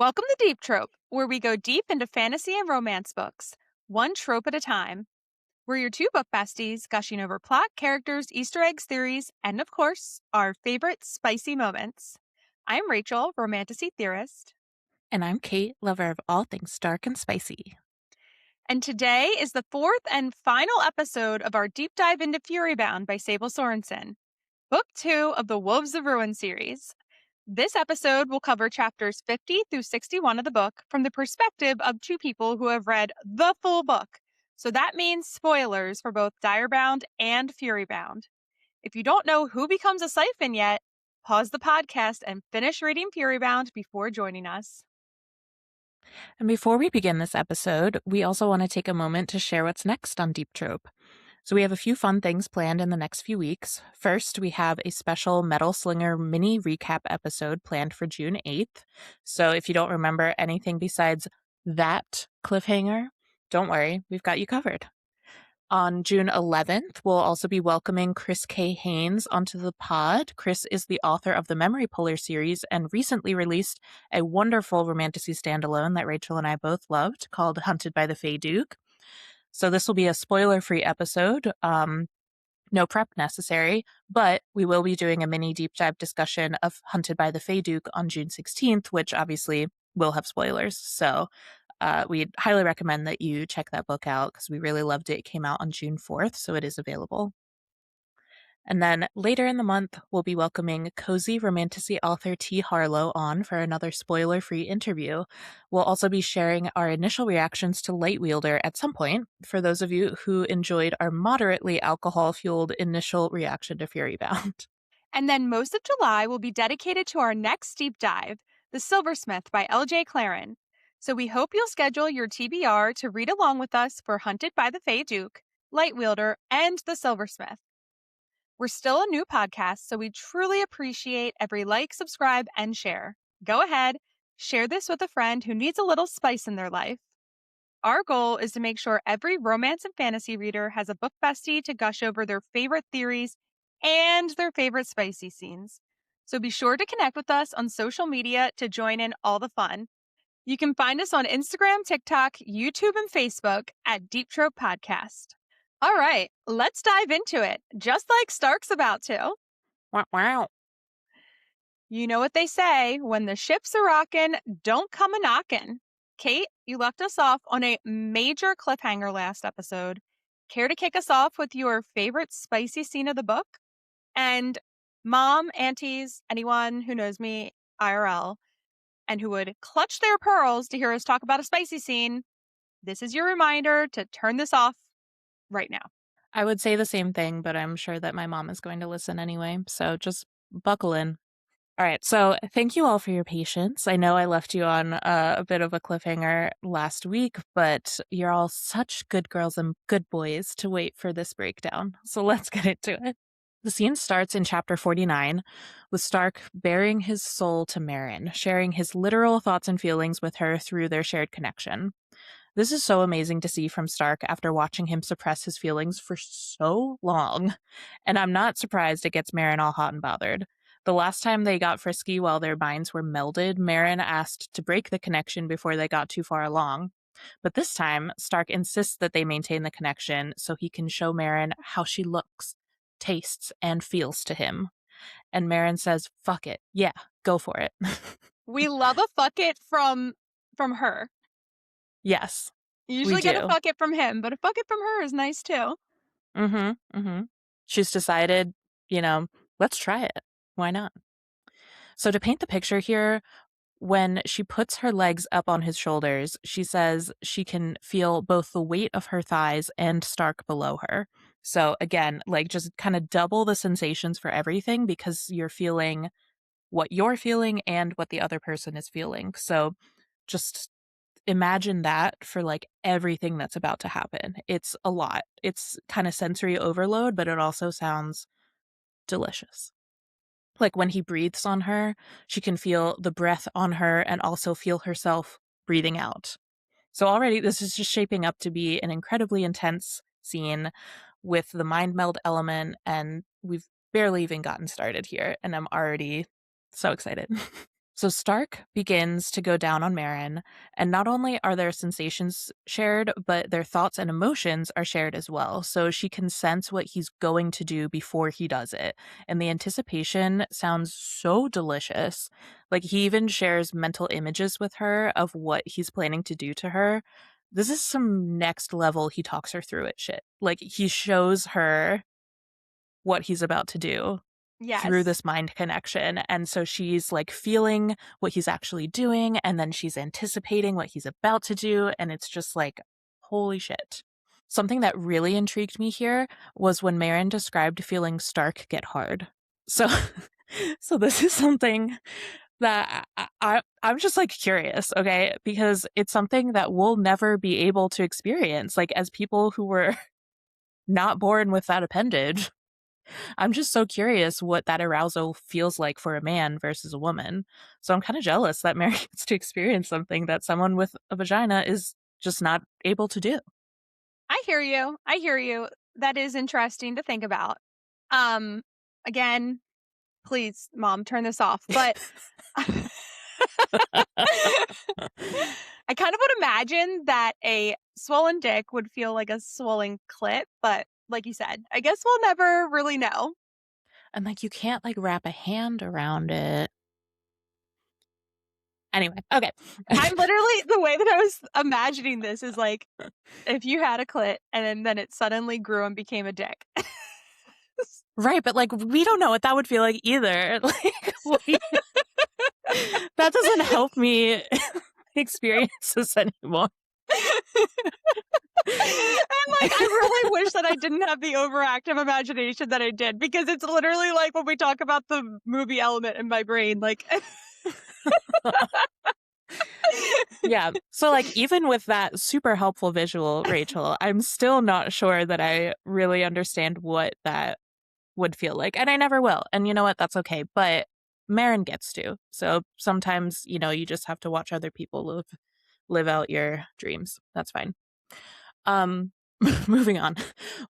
Welcome to Deep Trope, where we go deep into fantasy and romance books, one trope at a time. We're your two book besties, gushing over plot, characters, Easter eggs, theories, and of course, our favorite spicy moments. I'm Rachel, romantasy theorist. And I'm Kate, lover of all things dark and spicy. And today is the fourth and final episode of our deep dive into Furybound by Sable Sorensen, Book 2 of the Wolves of Ruin series. This episode will cover chapters 50 through 61 of the book from the perspective of two people who have read the full book. So that means spoilers for both Direbound and Furybound. If you don't know who becomes a siphon yet, pause the podcast and finish reading Furybound before joining us. And before we begin this episode, we also want to take a moment to share what's next on Deep Trope. So we have a few fun things planned in the next few weeks. First, we have a special Metal Slinger mini recap episode planned for June 8th. So if you don't remember anything besides that cliffhanger, don't worry, we've got you covered. On June 11th, we'll also be welcoming Chris K. Haynes onto the pod. Chris is the author of the Memory Puller series and recently released a wonderful romantasy standalone that Rachel and I both loved called Hunted by the Fey Duke. So this will be a spoiler-free episode. No prep necessary, but we will be doing a mini deep dive discussion of Hunted by the Fey Duke on June 16th, which obviously will have spoilers. So we'd highly recommend that you check that book out because we really loved it. It came out on June 4th, so it is available. And then later in the month, we'll be welcoming cozy romantasy author T. Harlow on for another spoiler-free interview. We'll also be sharing our initial reactions to Lightwielder at some point, for those of you who enjoyed our moderately alcohol-fueled initial reaction to Furybound. And then most of July will be dedicated to our next deep dive, The Silversmith by L.J. Claren. So we hope you'll schedule your TBR to read along with us for Hunted by the Fey Duke, Lightwielder, and The Silversmith. We're still a new podcast, so we truly appreciate every like, subscribe, and share. Go ahead, share this with a friend who needs a little spice in their life. Our goal is to make sure every romance and fantasy reader has a book bestie to gush over their favorite theories and their favorite spicy scenes. So be sure to connect with us on social media to join in all the fun. You can find us on Instagram, TikTok, YouTube, and Facebook at Deep Trope Podcast. All right, let's dive into it, just like Stark's about to. Wow. You know what they say, when the ships are rockin', don't come a-knockin'. Kate, you left us off on a major cliffhanger last episode. Care to kick us off with your favorite spicy scene of the book? And mom, aunties, anyone who knows me IRL, and who would clutch their pearls to hear us talk about a spicy scene, this is your reminder to turn this off right now. I would say the same thing, but I'm sure that my mom is going to listen anyway, so just buckle in. All right, so thank you all for your patience. I know I left you on a bit of a cliffhanger last week, but you're all such good girls and good boys to wait for this breakdown. So let's get into it. The scene starts in chapter 49 with Stark bearing his soul to Meryn, sharing his literal thoughts and feelings with her through their shared connection. This is so amazing to see from Stark after watching him suppress his feelings for so long. And I'm not surprised it gets Meryn all hot and bothered. The last time they got frisky while their minds were melded, Meryn asked to break the connection before they got too far along. But this time, Stark insists that they maintain the connection so he can show Meryn how she looks, tastes, and feels to him. And Meryn says, fuck it. Yeah, go for it. We love a fuck it from her. Yes. You usually get a fuck it from him, but a fuck it from her is nice too. She's decided, let's try it. Why not? So to paint the picture here, when she puts her legs up on his shoulders, she says she can feel both the weight of her thighs and Stark below her. So again, like just kind of double the sensations for everything because you're feeling what you're feeling and what the other person is feeling. So just imagine that for like everything that's about to happen. It's a lot. It's kind of sensory overload, but it also sounds delicious. Like when he breathes on her, she can feel the breath on her and also feel herself breathing out. So already this is just shaping up to be an incredibly intense scene with the mind meld element, and we've barely even gotten started here, and I'm already so excited. So Stark begins to go down on Meryn, and not only are their sensations shared, but their thoughts and emotions are shared as well. So she can sense what he's going to do before he does it. And the anticipation sounds so delicious. Like he even shares mental images with her of what he's planning to do to her. This is some next level he talks her through it shit. Like he shows her what he's about to do through Yes. this mind connection. And so she's like feeling what he's actually doing, and then she's anticipating what he's about to do. And it's just like, holy shit. Something that really intrigued me here was when Meryn described feeling Stark get hard. So, so this is something that I'm just like curious, okay? Because it's something that we'll never be able to experience, like as people who were not born with that appendage. I'm just so curious what that arousal feels like for a man versus a woman. So I'm kind of jealous that Mary gets to experience something that someone with a vagina is just not able to do. I hear you. I hear you. That is interesting to think about. Um, again, please, mom, turn this off. But I kind of would imagine that a swollen dick would feel like a swollen clit, but like you said, I guess we'll never really know. And like you can't like wrap a hand around it. Anyway, okay. I'm literally the way that I was imagining this is like if you had a clit and then it suddenly grew and became a dick. Right, but like we don't know what that would feel like either. That doesn't help me experience this anymore. I'm like, I really wish that I didn't have the overactive imagination that I did, because it's literally like when we talk about the movie element in my brain, like. Yeah. So like even with that super helpful visual, Rachel, I'm still not sure that I really understand what that would feel like. And I never will. And you know what? That's okay. But Meryn gets to. So sometimes, you just have to watch other people live out your dreams. That's fine. Um, moving on.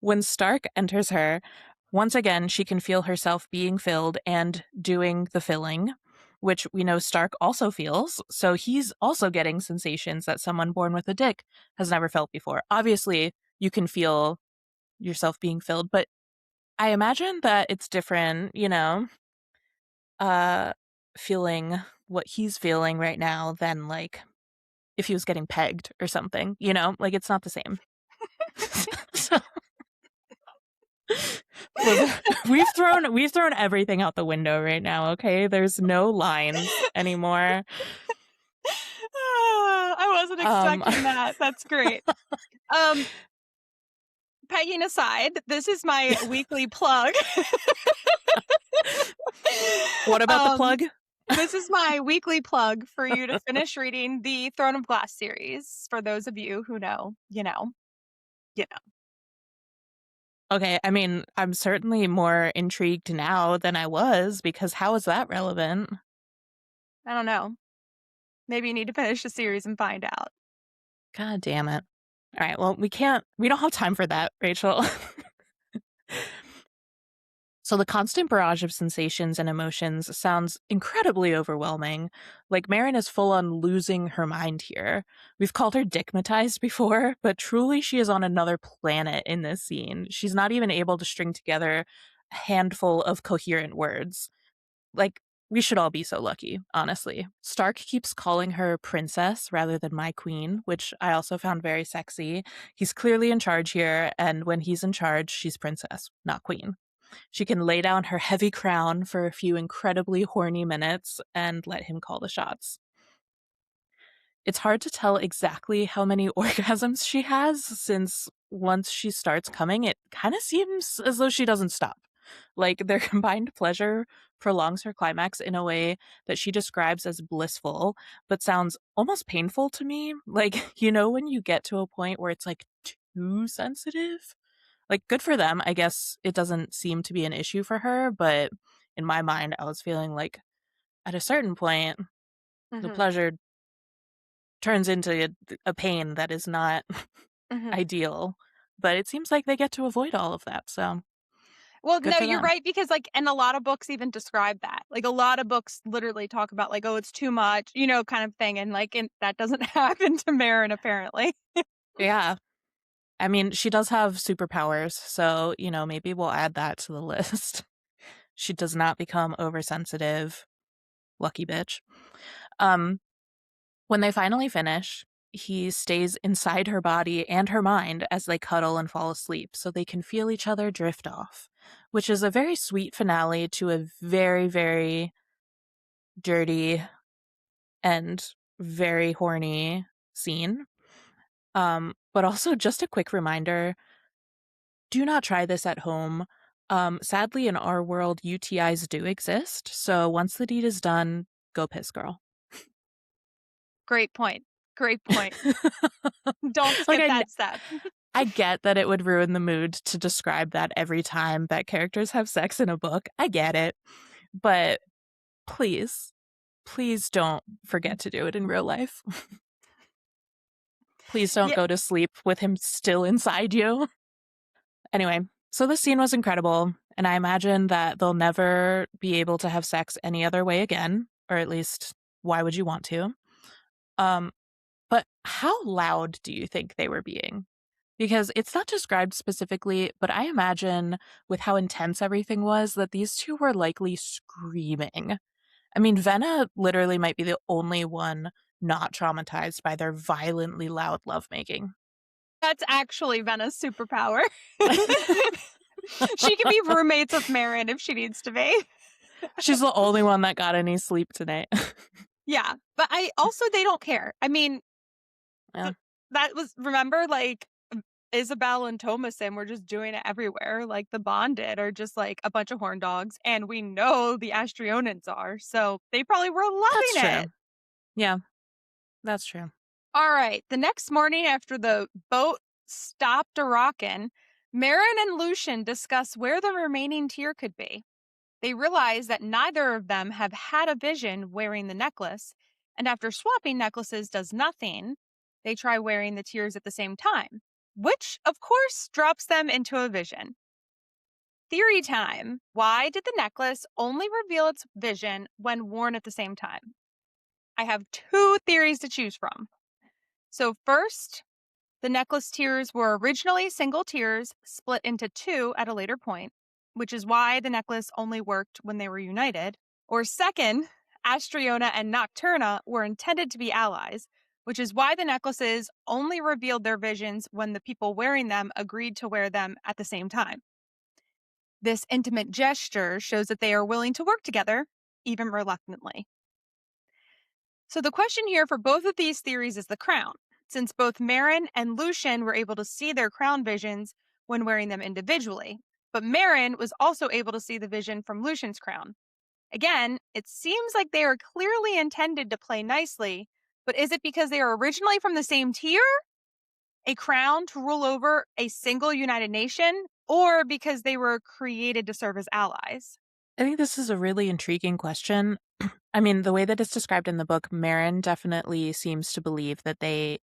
When Stark enters her, once again, she can feel herself being filled and doing the filling, which we know Stark also feels. So he's also getting sensations that someone born with a dick has never felt before. Obviously, you can feel yourself being filled, but I imagine that it's different, uh, feeling what he's feeling right now than like if he was getting pegged or something, like it's not the same. So listen, we've thrown everything out the window right now, okay? There's no lines anymore. I wasn't expecting that. That's great. Pegging aside, this is my weekly plug. What about the plug? This is my weekly plug for you to finish reading the Throne of Glass series. For those of you who know, you know. Okay, I mean, I'm certainly more intrigued now than I was because how is that relevant? I don't know. Maybe you need to finish the series and find out. God damn it. All right, well, we don't have time for that, Rachel. So the constant barrage of sensations and emotions sounds incredibly overwhelming. Like Meryn is full on losing her mind here. We've called her dickmatized before, but truly she is on another planet in this scene. She's not even able to string together a handful of coherent words. Like, we should all be so lucky, honestly. Stark keeps calling her princess rather than my queen, which I also found very sexy. He's clearly in charge here, and when he's in charge, she's princess, not queen. She can lay down her heavy crown for a few incredibly horny minutes and let him call the shots. It's hard to tell exactly how many orgasms she has, since once she starts coming, it kind of seems as though she doesn't stop. Like their combined pleasure prolongs her climax in a way that she describes as blissful, but sounds almost painful to me. Like, when you get to a point where it's like too sensitive? Like, good for them. I guess it doesn't seem to be an issue for her, but in my mind, I was feeling like at a certain point, the Mm-hmm. pleasure turns into a pain that is not Mm-hmm. ideal. But it seems like they get to avoid all of that. So, Well, Good no, for you're them. right because, like, and a lot of books even describe that. Like, a lot of books literally talk about, like, "Oh, it's too much," kind of thing, and, like, and that doesn't happen to Meryn, apparently. Yeah. I mean, she does have superpowers, so, maybe we'll add that to the list. She does not become oversensitive. Lucky bitch. Um, when they finally finish, he stays inside her body and her mind as they cuddle and fall asleep so they can feel each other drift off, which is a very sweet finale to a very, very dirty and very horny scene. But also just a quick reminder, do not try this at home. Sadly, in our world, UTIs do exist. So once the deed is done, go piss, girl. Great point. Great point. Don't Like, skip that step. I get that it would ruin the mood to describe that every time that characters have sex in a book. I get it. But please, please don't forget to do it in real life. Please don't Yeah, go to sleep with him still inside you. Anyway, so the scene was incredible, and I imagine that they'll never be able to have sex any other way again, or at least why would you want to? Um, but how loud do you think they were being? Because it's not described specifically, but I imagine with how intense everything was that these two were likely screaming. I mean, Venna literally might be the only one not traumatized by their violently loud lovemaking. that's actually Venna's superpower. She can be roommates with Meryn if she needs to be. She's the only one that got any sleep tonight. Yeah, but they don't care. I mean, Yeah, th that was remember, like, Isabel and Thomasin were just doing it everywhere, like, the Bonded are just, like, a bunch of horn dogs, and we know the Astrionans are, so they probably were that's loving it. true. Yeah, that's true. Alright, the next morning after the boat stopped a-rockin', Meryn and Lucien discuss where the remaining tier could be. They realize that neither of them have had a vision wearing the necklace, and after swapping necklaces does nothing, they try wearing the tiers at the same time, which, of course, drops them into a vision. Theory time. Why did the necklace only reveal its vision when worn at the same time? I have two theories to choose from. So, first, the necklace tiers were originally single tiers split into two at a later point, which is why the necklace only worked when they were united. Or second, Astriona and Nocturna were intended to be allies, which is why the necklaces only revealed their visions when the people wearing them agreed to wear them at the same time. This intimate gesture shows that they are willing to work together, even reluctantly. So the question here for both of these theories is the crown, since both Meryn and Lucien were able to see their crown visions when wearing them individually. But Meryn was also able to see the vision from Lucien's crown. Again, it seems like they are clearly intended to play nicely, but is it because they are originally from the same tier, a crown to rule over a single united nation, or because they were created to serve as allies? I think this is a really intriguing question. I mean, the way that it's described in the book, Meryn definitely seems to believe that the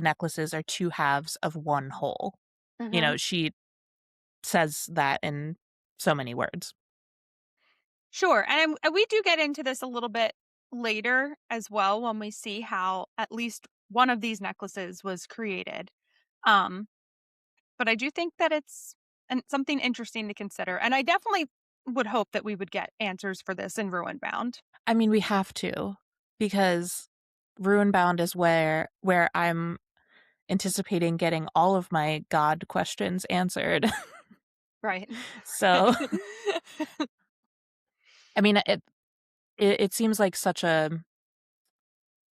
necklaces are two halves of one whole. Hmm. She says that in so many words. Sure. And we do get into this a little bit later as well when we see how at least one of these necklaces was created. Um, but I do think that it's something interesting to consider. And I definitely would hope that we would get answers for this in Ruin Bound. I mean, we have to, because Ruinbound is where I'm anticipating getting all of my God questions answered. Right. So, I mean, it seems like such an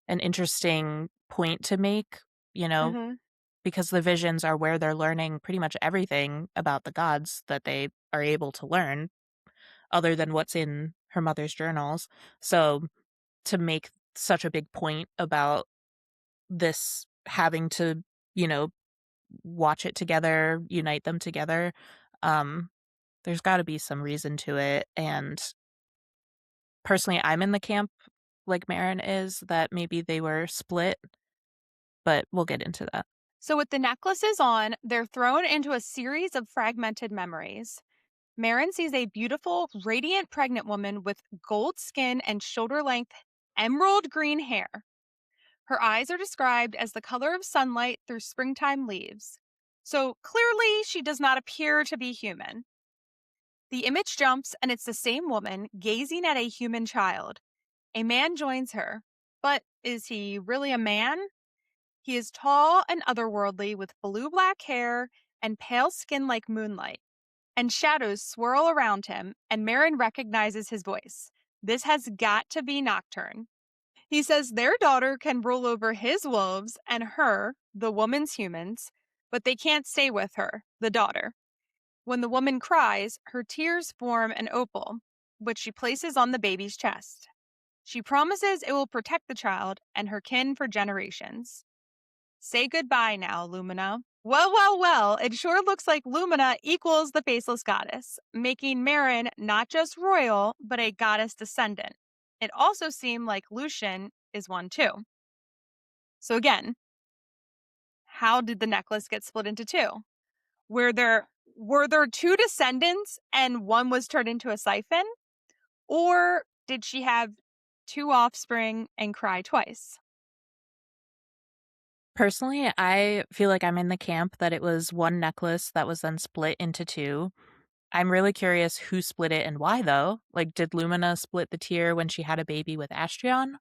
interesting point to make, you know, Hmm. because the visions are where they're learning pretty much everything about the gods that they are able to learn, other than what's in her mother's journals. So to make such a big point about this having to, you know, watch it together, unite them together, um, there's got to be some reason to it. And personally, I'm in the camp like Meryn is that maybe they were split, but we'll get into that. So with the necklaces on, they're thrown into a series of fragmented memories. Meryn sees a beautiful, radiant pregnant woman with gold skin and shoulder length emerald green hair. Her eyes are described as the color of sunlight through springtime leaves. So clearly, she does not appear to be human. The image jumps, and it's the same woman gazing at a human child. A man joins her. But is he really a man? He is tall and otherworldly with blue black hair and pale skin like moonlight, and shadows swirl around him, and Meryn recognizes his voice. This has got to be Nocturne. He says their daughter can rule over his wolves and her, the woman's humans, but they can't stay with her, the daughter. When the woman cries, her tears form an opal, which she places on the baby's chest. She promises it will protect the child and her kin for generations. Say goodbye now, Lumina. Well, well, well, it sure looks like Lumina equals the faceless goddess, making Meryn not just royal, but a goddess descendant. It also seemed like Lucien is one too. So again, how did the necklace get split into two? Were there two descendants and one was turned into a siphon? Or did she have two offspring and cry twice? Personally, I feel like I'm in the camp that it was one necklace that was then split into two. I'm really curious who split it and why, though. Like, did Lumina split the tear when she had a baby with Astrion?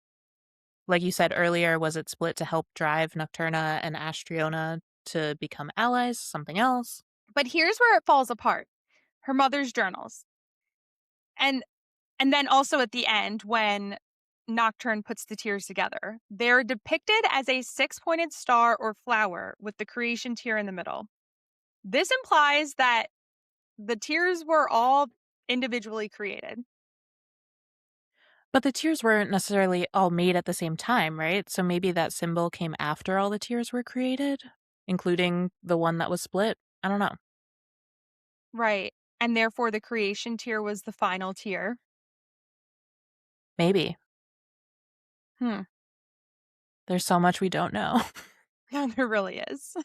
Like you said earlier, was it split to help drive Nocturna and Astriona to become allies? Something else? But here's where it falls apart. Her mother's journals. And then also at the end when Nocturne puts the tears together, they're depicted as a six-pointed star or flower with the creation tear in the middle. This implies that the tears were all individually created. But the tears weren't necessarily all made at the same time, right? So maybe that symbol came after all the tears were created, including the one that was split. I don't know. Right. And therefore the creation tear was the final tear. Maybe. Hmm. There's so much we don't know. Yeah, there really is.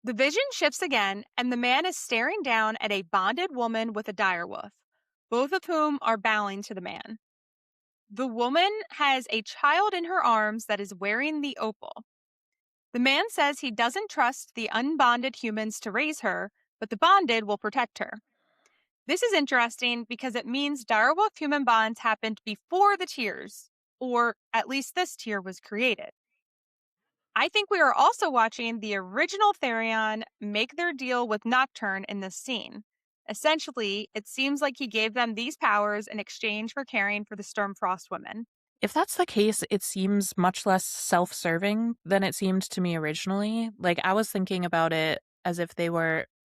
The vision shifts again, and the man is staring down at a bonded woman with a direwolf, both of whom are bowing to the man. The woman has a child in her arms that is wearing the opal. The man says he doesn't trust the unbonded humans to raise her, but the bonded will protect her. This is interesting because it means direwolf human bonds happened before the tears, or at least this tear was created. I think we are also watching the original Therion make their deal with Nocturne in this scene. Essentially, it seems like he gave them these powers in exchange for caring for the Stormfrost women. If that's the case, it seems much less self-serving than it seemed to me originally. Like, I was thinking about it as if they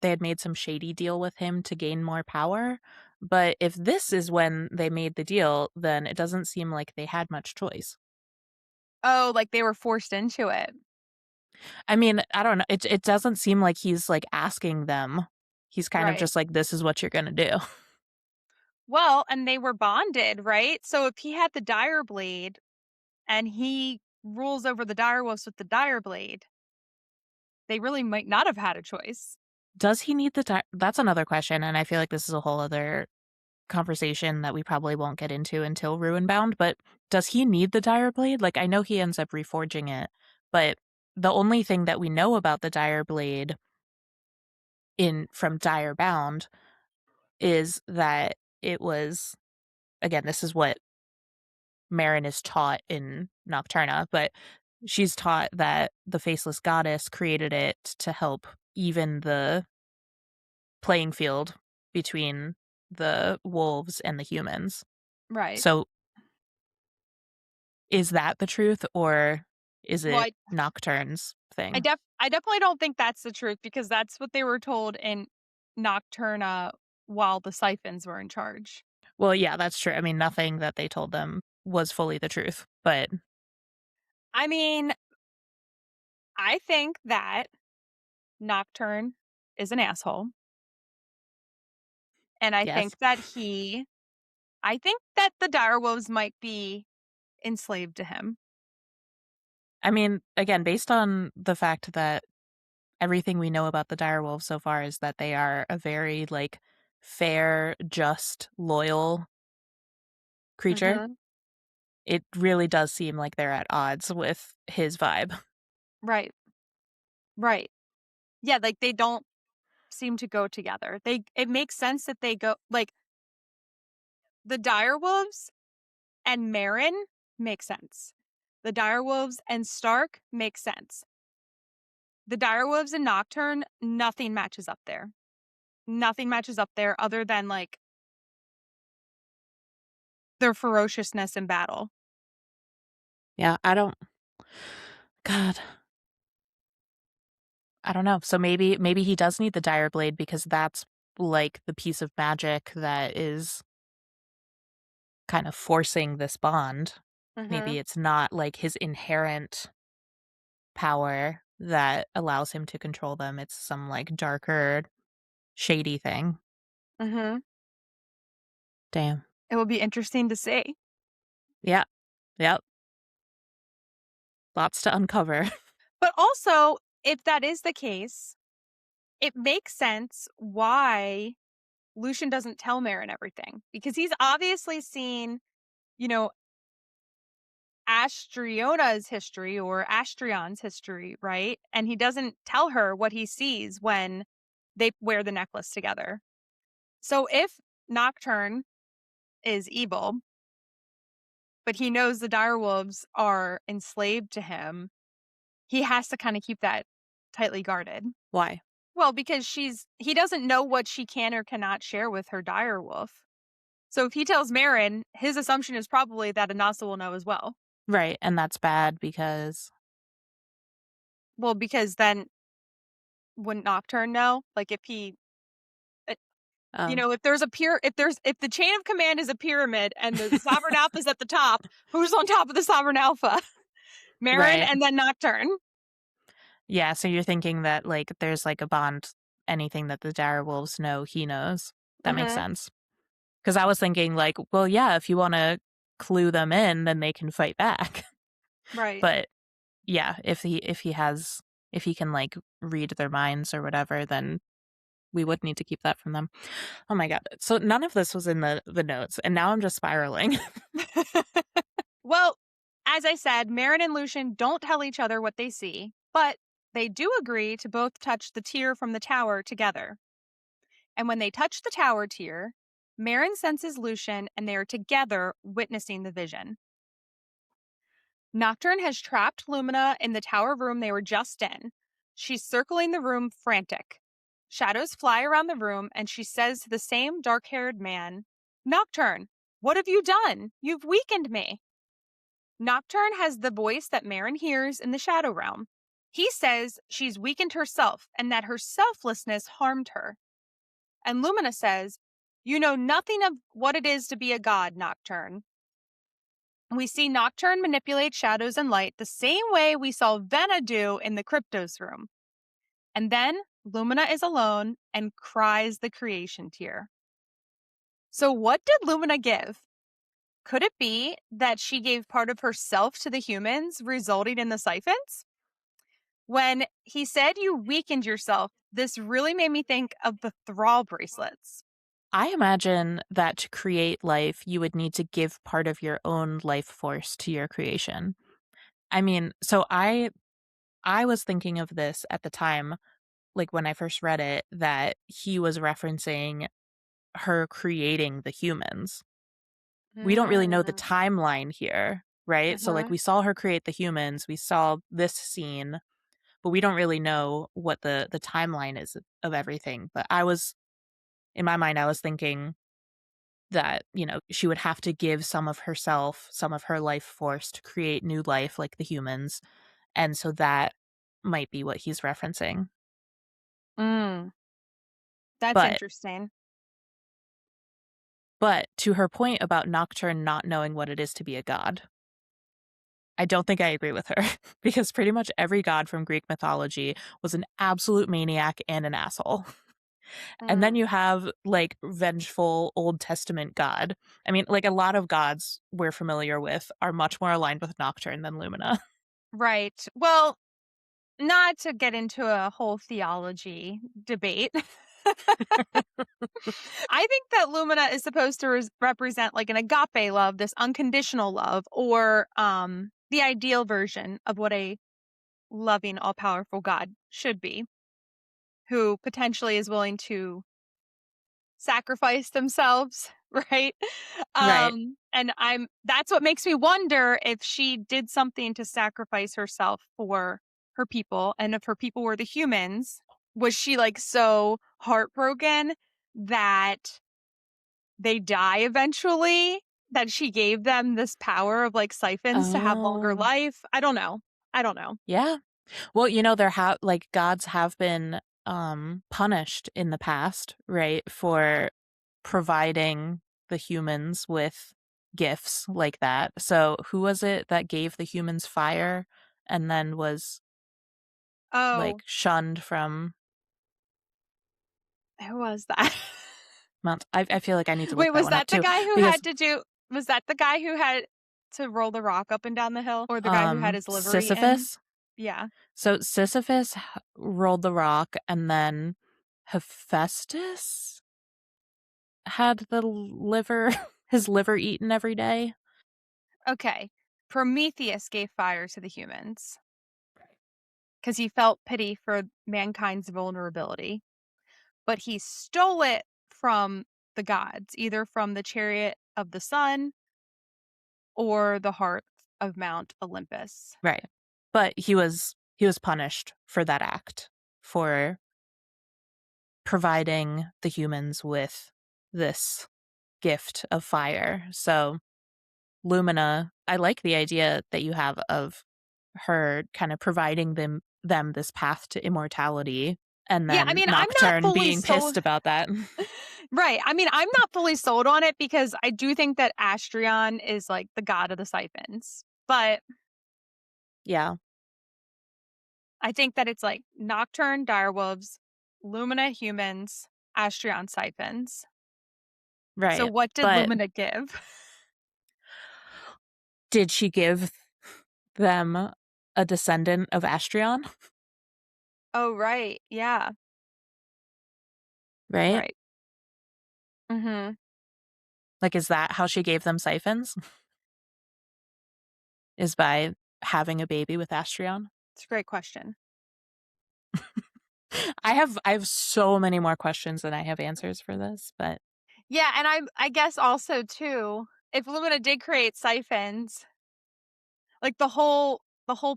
had made some shady deal with him to gain more power. But if this is when they made the deal, then it doesn't seem like they had much choice. Oh, like they were forced into it. I mean, I don't know. It doesn't seem like he's like asking them. He's kind of Right. just like, this is what you're gonna do. Well, and they were bonded, right? So if he had the dire blade and he rules over the direwolves with the dire blade, they really might not have had a choice. Does he need the time? That's another question, and I feel like this is a whole other conversation that we probably won't get into until Ruinbound, but does he need the Dire Blade? Like, I know he ends up reforging it, but the only thing that we know about the Dire Blade in from Dire Bound is that it was, again, this is what Meryn is taught in Nocturna, but she's taught that the Faceless Goddess created it to help even the playing field between the wolves and the humans. Right. So is that the truth, or is Well, it Nocturne's thing? I definitely don't think that's the truth because that's what they were told in Nocturna while the Siphons were in charge. Well, yeah, that's true. I mean, nothing that they told them was fully the truth, but I mean, I think that Nocturne is an asshole. And yes. I think that the direwolves might be enslaved to him. I mean, again, based on the fact that everything we know about the direwolves so far is that they are a very, like, fair, just, loyal creature, Mhm. it really does seem like they're at odds with his vibe. Right. Right. Yeah, like, they don't seem to go together. It makes sense that they go like, the direwolves and Meryn make sense. The direwolves and Stark make sense. The direwolves and Nocturne, nothing matches up there. Nothing matches up there other than, like, their ferociousness in battle. Yeah, God, I don't know. So maybe he does need the dire blade because that's, like, the piece of magic that is kind of forcing this bond. Maybe Mhm. it's not, like, his inherent power that allows him to control them, it's some, like, darker, shady thing. Mhm. Damn. It will be interesting to see. Yeah. Yep. Lots to uncover. But also, if that is the case, it makes sense why Lucien doesn't tell Meryn everything because he's obviously seen, you know, Astriona's history or Astrion's history, right? And he doesn't tell her what he sees when they wear the necklace together. So if Nocturne is evil, but he knows the direwolves are enslaved to him, he has to kind of keep that tightly guarded. Why? Well, because he doesn't know what she can or cannot share with her direwolf. So if he tells Meryn, his assumption is probably that Anasa will know as well. Right, and that's bad because Well, because then wouldn't Nocturne know? Like if he uh, oh, if the chain of command is a pyramid and the sovereign alpha is at the top, who's on top of the sovereign alpha? Meryn right. and then Nocturne. Yeah, so you're thinking that, like, there's, like, a bond, anything that the direwolves know, he knows. That makes Mhm. sense. Because I was thinking, like, well, yeah, if you wanna clue them in, then they can fight back. Right. But, yeah, if he can, like, read their minds or whatever, then we would need to keep that from them. Oh my god. So none of this was in the notes, and now I'm just spiraling. Well, as I said, Meryn and Lucien don't tell each other what they see, but they do agree to both touch the tier from the tower together. And when they touch the tower tier, Meryn senses Lucien and they are together witnessing the vision. Nocturne has trapped Lumina in the tower room they were just in. She's circling the room frantic. Shadows fly around the room, and she says to the same dark haired man, Nocturne, what have you done? You've weakened me. Nocturne has the voice that Meryn hears in the Shadow Realm. He says she's weakened herself and that her selflessness harmed her. And Lumina says, You know nothing of what it is to be a god, Nocturne. We see Nocturne manipulate shadows and light the same way we saw Vena do in the Cryptos room. And then Lumina is alone and cries the creation tear. So, what did Lumina give? Could it be that she gave part of herself to the humans, resulting in the siphons? When he said you weakened yourself, this really made me think of the thrall bracelets. I imagine that to create life, you would need to give part of your own life force to your creation. I mean, so I was thinking of this at the time, like, when I first read it, that he was referencing her creating the humans. We don't really know the Mm. timeline here, right? So, like, Mhm. we saw her create the humans, we saw this scene, but we don't really know what the timeline is of everything. But in my mind, I was thinking that, she would have to give some of herself, some of her life force to create new life like the humans, and so that might be what he's referencing. Mm. That's But interesting. but to her point about Nocturne not knowing what it is to be a god, I don't think I agree with her because pretty much every god from Greek mythology was an absolute maniac and an asshole. And then Mm. you have, like, vengeful Old Testament god. I mean, like, a lot of gods we're familiar with are much more aligned with Nocturne than Lumina. Right. Well, not to get into a whole theology debate, I think that Lumina is supposed to represent like an agape love, this unconditional love, or the ideal version of what a loving, all-powerful God should be, who potentially is willing to sacrifice themselves, right? Right. And that's what makes me wonder if she did something to sacrifice herself for her people, and if her people were the humans, was she like so heartbroken that they die eventually, that she gave them this power of like siphons to have longer Oh, life? I don't know. I don't know. yeah. Well, there have like gods have been punished in the past, right, for providing the humans with gifts like that. So, who was it that gave the humans fire and then was Oh, like shunned from who was that? Mount? I feel like I need to look Wait, that was one up that the too guy who because had to do was that the guy who had to roll the rock up and down the hill? Or the guy who had his liver eaten? Sisyphus. Yeah. So Sisyphus rolled the rock, and then Hephaestus had the liver, his liver eaten every day. Okay. Prometheus gave fire to the humans because he felt pity for mankind's vulnerability, but he stole it from the gods, either from the chariot of the sun or the heart of Mount Olympus. Right. But he was punished for that act, for providing the humans with this gift of fire. So Lumina, I like the idea that you have of her kind of providing them this path to immortality, and Yeah, I then mean, I'm not Nocturne fully being sold. pissed about that. Right. I mean, I'm not fully sold on it because I do think that Astrion is like the god of the siphons. But Yeah, I think that it's like Nocturne direwolves, Lumina humans, Astrion siphons. So right. what did But Lumina give? did she give them a descendant of Astrion? Oh, right. Yeah. Right? Right. Mm-hmm. Like, is that how she gave them siphons? Is by having a baby with Astrion? It's a great question. I have so many more questions than I have answers for this, but Yeah, and I guess also too, if Lumina did create siphons, like the whole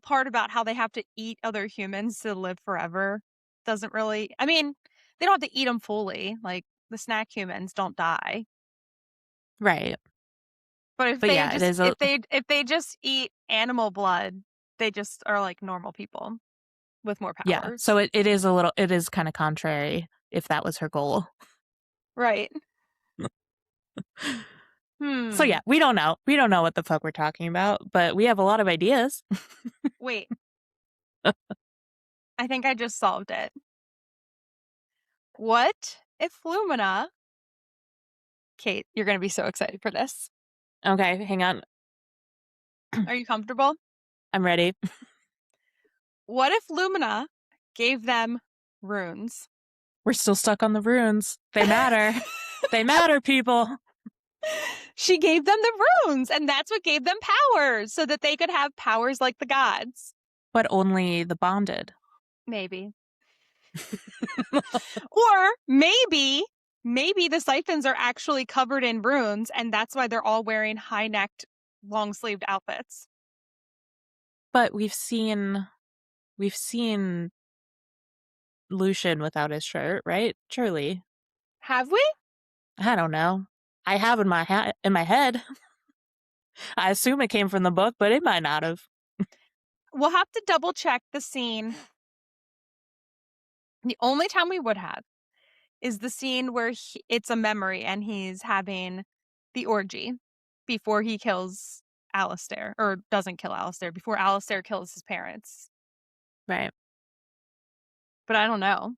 part about how they have to eat other humans to live forever doesn't really, I mean, they don't have to eat them fully. Like the snack humans don't die. right. But if But they yeah, it just is a if they just eat animal blood, they just are like normal people with more yeah. So powers. it is kind of contrary if that was her goal. Right. So Hmm. yeah, we don't know. We don't know what the fuck we're talking about, but we have a lot of ideas. Wait, I think I just solved it. What if Lumina, Kate, you're going to be so excited for this. Okay, hang on. Are you comfortable? I'm ready. What if Lumina gave them runes? We're still stuck on the runes. They matter. They matter, people. She gave them the runes, and that's what gave them powers, so that they could have powers like the gods. But only the bonded. Maybe. Or maybe the siphons are actually covered in runes, and that's why they're all wearing high-necked, long-sleeved outfits. But we've seen Lucien without his shirt, right? Surely. Have we? I don't know. I have in my head. I assume it came from the book, but it might not have. We'll have to double check the scene. The only time we would have is the scene where it's a memory and he's having the orgy before he kills Alistair, or doesn't kill Alistair, before Alistair kills his parents. Right. But I don't know.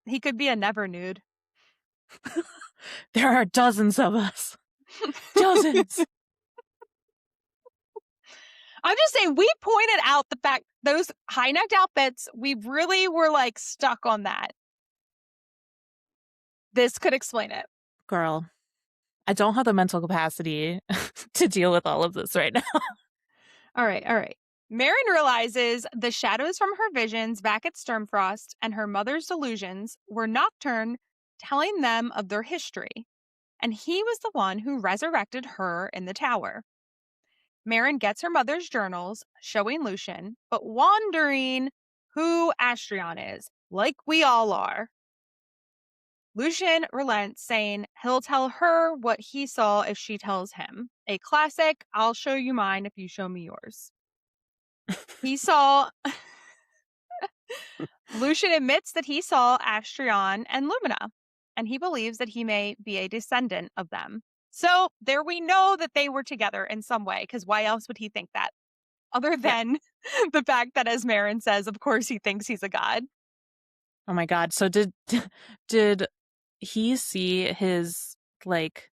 He could be a never nude. There are dozens of us. Dozens. I'm just saying, we pointed out the fact those high necked outfits, we really were like stuck on that. This could explain it. Girl, I don't have the mental capacity to deal with all of this right now. All right, all right. Meryn realizes the shadows from her visions back at Sturmfrost and her mother's delusions were Nocturne telling them of their history, and he was the one who resurrected her in the tower. Meryn gets her mother's journals, showing Lucien, but wondering who Astrion is, like we all are. Lucien relents, saying he'll tell her what he saw if she tells him. A classic, I'll show you mine if you show me yours. He saw. Lucien admits that he saw Astrion and Lumina, and he believes that he may be a descendant of them. So there we know that they were together in some way, because why else would he think that? Other Yeah. than the fact that, as Meryn says, of course he thinks he's a god. Oh my god. So did he see his like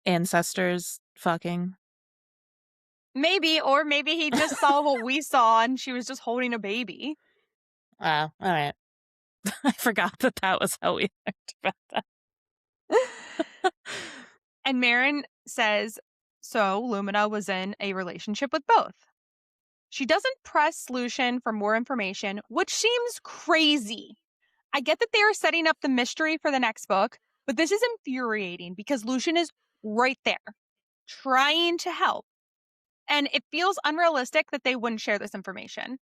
ancestors fucking? Maybe, or maybe he just saw what we saw and she was just holding a baby. All right. I forgot that was how we learned about that. And Meryn says, so Lumina was in a relationship with both. She doesn't press Lucien for more information, which seems crazy. I get that they are setting up the mystery for the next book, but this is infuriating because Lucien is right there, trying to help. And it feels unrealistic that they wouldn't share this information.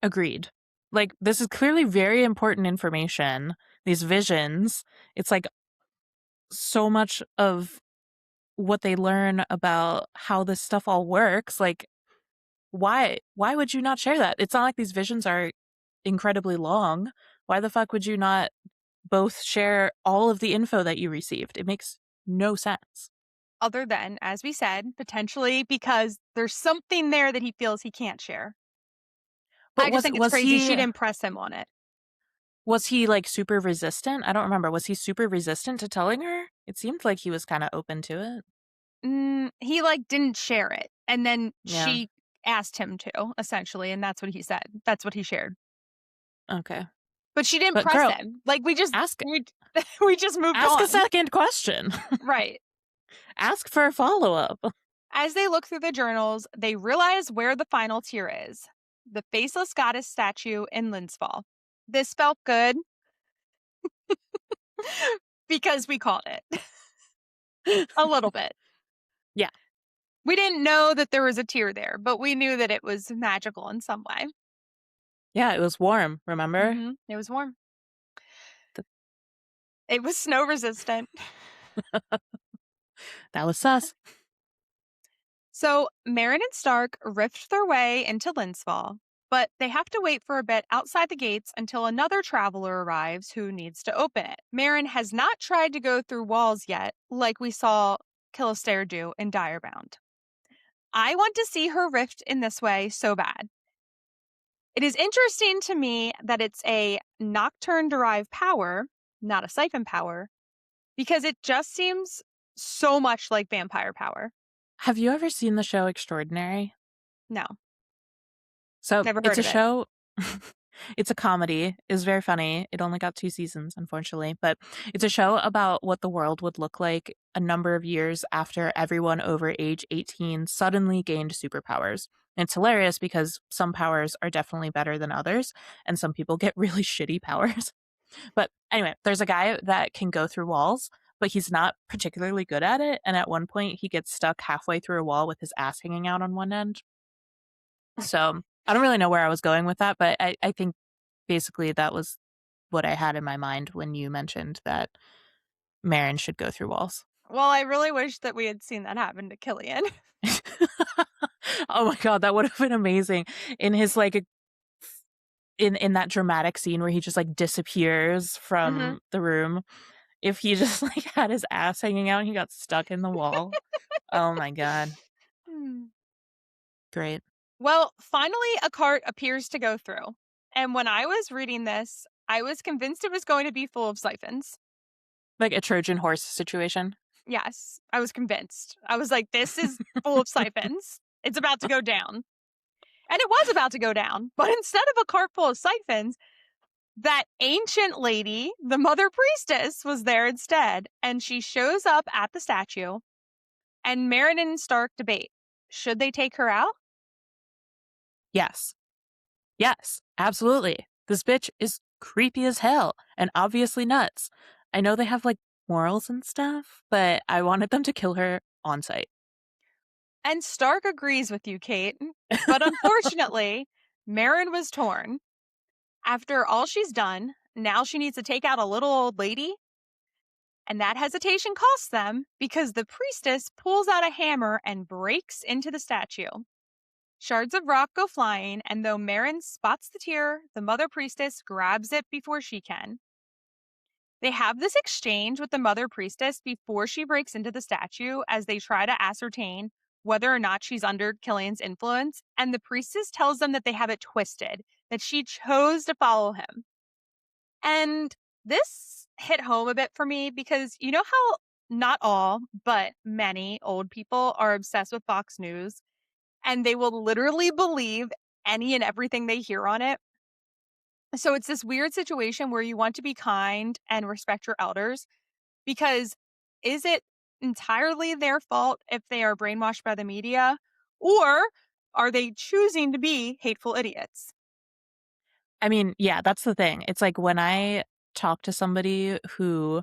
Agreed. Like, this is clearly very important information. These visions, it's like so much of what they learn about how this stuff all works. Like, why would you not share that? It's not like these visions are incredibly long. Why the fuck would you not both share all of the info that you received? It makes no sense. Other than, as we said, potentially because there's something there that he feels he can't share. But I just think it's was crazy he she didn't press him on it. was he like super resistant? I don't remember. Was he super resistant to telling her? It seemed like he was kind of open to it. He like didn't share it, and then Yeah. she asked him to, essentially, and that's what he said. That's what he shared. Okay. But she didn't But press girl, him. Like we just ask we just moved ask a on. second question. Right. Ask for a follow-up. As they look through the journals, they realize where the final tier is. The faceless goddess statue in Linsfall. This felt good because we called it. A little bit. Yeah. We didn't know that there was a tier there, but we knew that it was magical in some way. Yeah, it was warm, remember? It was warm. The- It was snow resistant. That was sus. So Meryn and Stark rift their way into Linsfall, but they have to wait for a bit outside the gates until another traveler arrives who needs to open it. Meryn has not tried to go through walls yet, like we saw Kilistair do in Direbound. I want to see her rift in this way so bad. It is interesting to me that it's a Nocturne-derived power, not a siphon power, because it just seems so much like vampire power. Have you ever seen the show Extraordinary? No. So Never it's heard a of it. show. It's a comedy. It's very funny. It only got 2 seasons, unfortunately, but it's a show about what the world would look like a number of years after everyone over age 18 suddenly gained superpowers. And it's hilarious because some powers are definitely better than others, and some people get really shitty powers. But anyway, there's a guy that can go through walls, but he's not particularly good at it. And at one point, he gets stuck halfway through a wall with his ass hanging out on one end. So I don't really know where I was going with that, but I think basically that was what I had in my mind when you mentioned that Meryn should go through walls. Well, I really wish that we had seen that happen to Killian. Oh my god, that would have been amazing. In his like in that dramatic scene where he just like disappears from the room, if he just like had his ass hanging out and he got stuck in the wall. Oh my god. Great. Well, finally, a cart appears to go through. And when I was reading this, I was convinced it was going to be full of siphons. Like a Trojan horse situation. Yes, I was convinced. I was like, this is full of siphons. It's about to go down. And it was about to go down. But instead of a cart full of siphons, That ancient lady, the Mother Priestess, was there instead, and she shows up at the statue, and Meryn and Stark debate. Should they take her out? Yes. Yes, absolutely. This bitch is creepy as hell and obviously nuts. I know they have like morals and stuff, but I wanted them to kill her on sight. And Stark agrees with you, Kate. But unfortunately, Meryn was torn. After all she's done, now she needs to take out a little old lady. And that hesitation costs them because the priestess pulls out a hammer and breaks into the statue. Shards of rock go flying, and though Meryn spots the tear, the Mother Priestess grabs it before she can. They have this exchange with the Mother Priestess before she breaks into the statue as they try to ascertain whether or not she's under Killian's influence, and the priestess tells them that they have it twisted, that she chose to follow him. And this hit home a bit for me because you know how not all, but many old people are obsessed with Fox News and they will literally believe any and everything they hear on it. So it's this weird situation where you want to be kind and respect your elders because is it entirely their fault if they are brainwashed by the media or are they choosing to be hateful idiots? I mean, yeah, that's the thing. It's like when I talk to somebody who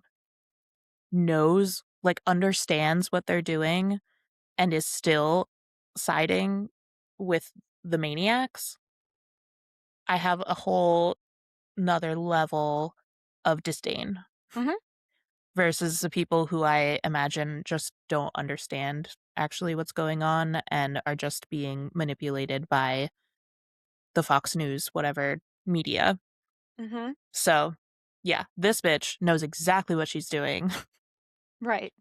knows, like, understands what they're doing and is still siding with the maniacs, I have a whole another level of disdain Mhm. versus the people who I imagine just don't understand actually what's going on and are just being manipulated by the Fox News, whatever media. Mhm. So, yeah, this bitch knows exactly what she's doing Right.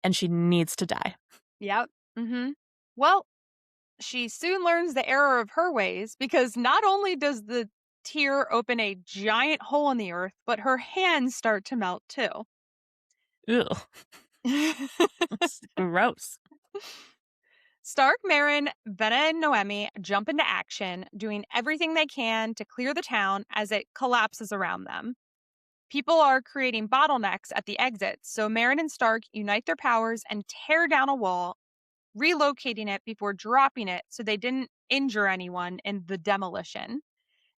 and she needs to die. Yep. Mhm. Well, she soon learns the error of her ways because not only does the tear open a giant hole in the earth, but her hands start to melt too. Ew, it's gross. Stark, Meryn, Bena, and Noemi jump into action, doing everything they can to clear the town as it collapses around them. People are creating bottlenecks at the exits, so Meryn and Stark unite their powers and tear down a wall, relocating it before dropping it so they didn't injure anyone in the demolition.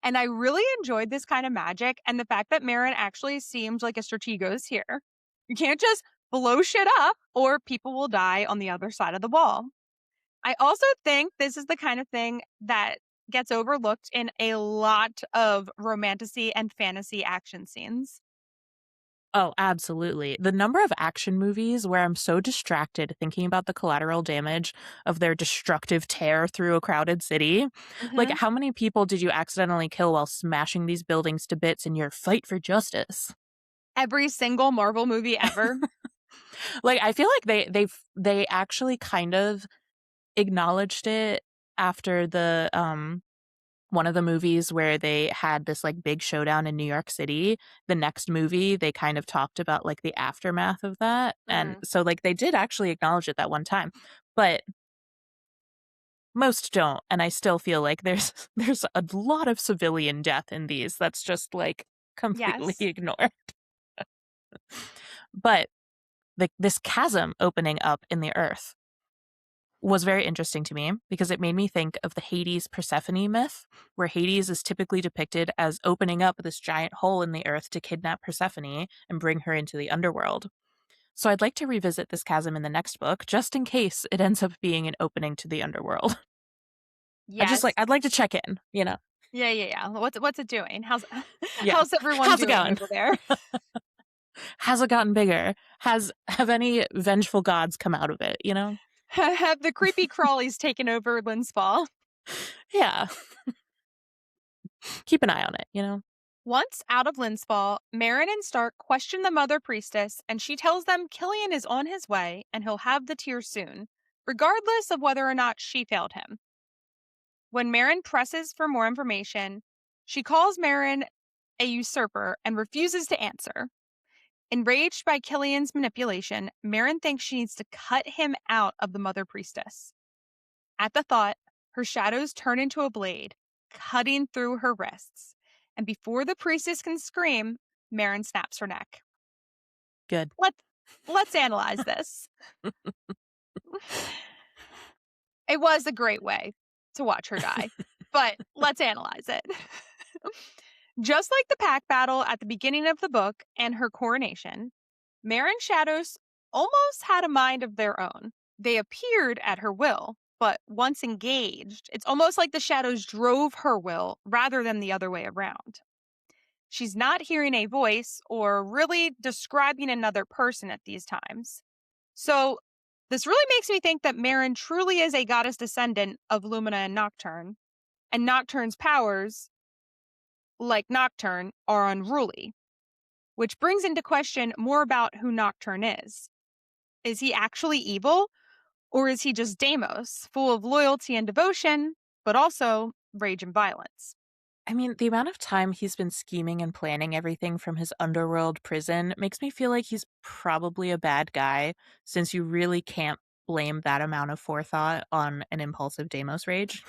And I really enjoyed this kind of magic and the fact that Meryn actually seems like a strategos here. You can't just blow shit up or people will die on the other side of the wall. I also think this is the kind of thing that gets overlooked in a lot of romantasy and fantasy action scenes. Oh, absolutely. The number of action movies where I'm so distracted thinking about the collateral damage of their destructive tear through a crowded city. Like, Mhm. how many people did you accidentally kill while smashing these buildings to bits in your fight for justice? Every single Marvel movie ever. Like, I feel like they actually kind of acknowledged it after the one of the movies where they had this like big showdown in New York City. The next movie, they kind of talked about like the aftermath of that. And Mm. so like they did actually acknowledge it that one time. But most don't. And I still feel like there's there's a lot of civilian death in these that's just like completely Yes. ignored. But like this chasm opening up in the earth was very interesting to me because it made me think of the Hades Persephone myth, where Hades is typically depicted as opening up this giant hole in the earth to kidnap Persephone and bring her into the underworld. So I'd like to revisit this chasm in the next book, just in case it ends up being an opening to the underworld. Yes. I'd like to check in, you know? Yeah, yeah, yeah. What's it doing? How's Yeah. how's everyone How's it doing going? over there? Has it gotten bigger? Have any vengeful gods come out of it, you know? Have the creepy crawlies taken over Linspaw? Yeah. Keep an eye on it, you know? Once out of Linspaw, Meryn and Stark question the Mother Priestess, and she tells them Killian is on his way and he'll have the tear soon, regardless of whether or not she failed him. When Meryn presses for more information, she calls Meryn a usurper and refuses to answer. Enraged by Killian's manipulation, Meryn thinks she needs to cut him out of the Mother Priestess. At the thought, her shadows turn into a blade, cutting through her wrists. And before the priestess can scream, Meryn snaps her neck. Good. Let's analyze this. It was a great way to watch her die, but let's analyze it. Just like the pack battle at the beginning of the book and her coronation, Meryn's shadows almost had a mind of their own. They appeared at her will, but once engaged, it's almost like the shadows drove her will rather than the other way around. She's not hearing a voice or really describing another person at these times. So, this really makes me think that Meryn truly is a goddess descendant of Lumina and Nocturne, and Nocturne's powers, like Nocturne, are unruly, which brings into question more about who Nocturne is. Is he actually evil, or is he just Deimos, full of loyalty and devotion, but also rage and violence? I mean, the amount of time he's been scheming and planning everything from his underworld prison makes me feel like he's probably a bad guy, since you really can't blame that amount of forethought on an impulsive Deimos rage.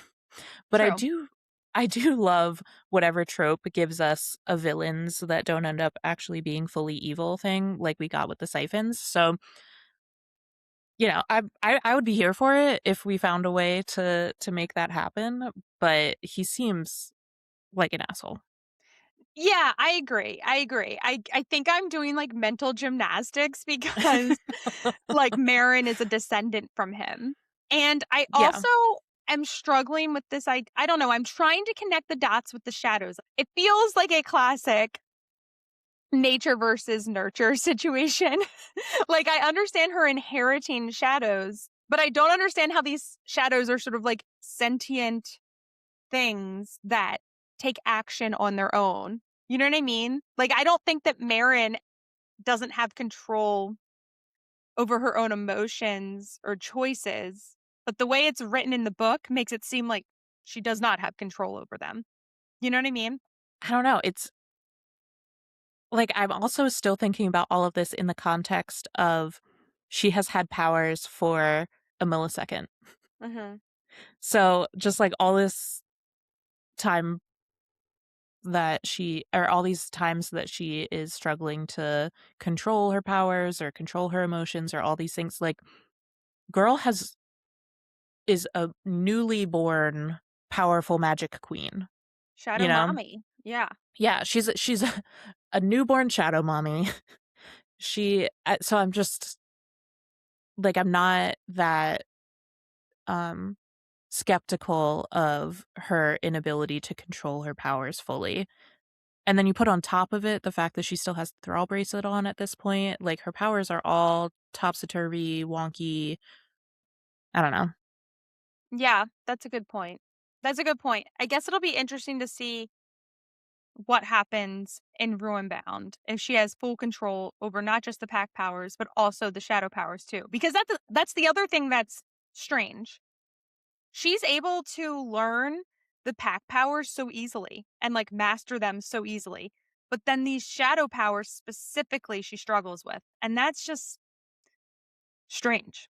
But True. I do love whatever trope gives us a villains that don't end up actually being fully evil thing, like we got with the siphons. So, I would be here for it if we found a way to make that happen. But he seems like an asshole. Yeah, I agree. I think I'm doing like mental gymnastics because like Meryn is a descendant from him. And I Yeah. also am struggling with this. I don't know. I'm trying to connect the dots with the shadows. It feels like a classic nature versus nurture situation. Like I understand her inheriting shadows, but I don't understand how these shadows are sort of like sentient things that take action on their own. You know what I mean? Like I don't think that Meryn doesn't have control over her own emotions or choices, but the way it's written in the book makes it seem like she does not have control over them. You know what I mean? I don't know. It's like I'm also still thinking about all of this in the context of she has had powers for a millisecond. Mhm. So just like all this time that she or all these times that she is struggling to control her powers or control her emotions or all these things, like girl has is a newly born powerful magic queen, you Shadow know? mommy. Yeah. Yeah, she's a newborn shadow mommy. So I'm just like I'm not that um skeptical of her inability to control her powers fully. And then you put on top of it the fact that she still has the thrall bracelet on at this point. Like her powers are all topsy-turvy, wonky. I don't know. Yeah, that's a good point. That's a good point. I guess it'll be interesting to see what happens in Ruinbound if she has full control over not just the pack powers but also the shadow powers too. Because that's the other thing that's strange. She's able to learn the pack powers so easily and like master them so easily. But then these shadow powers specifically she struggles with. And that's just strange.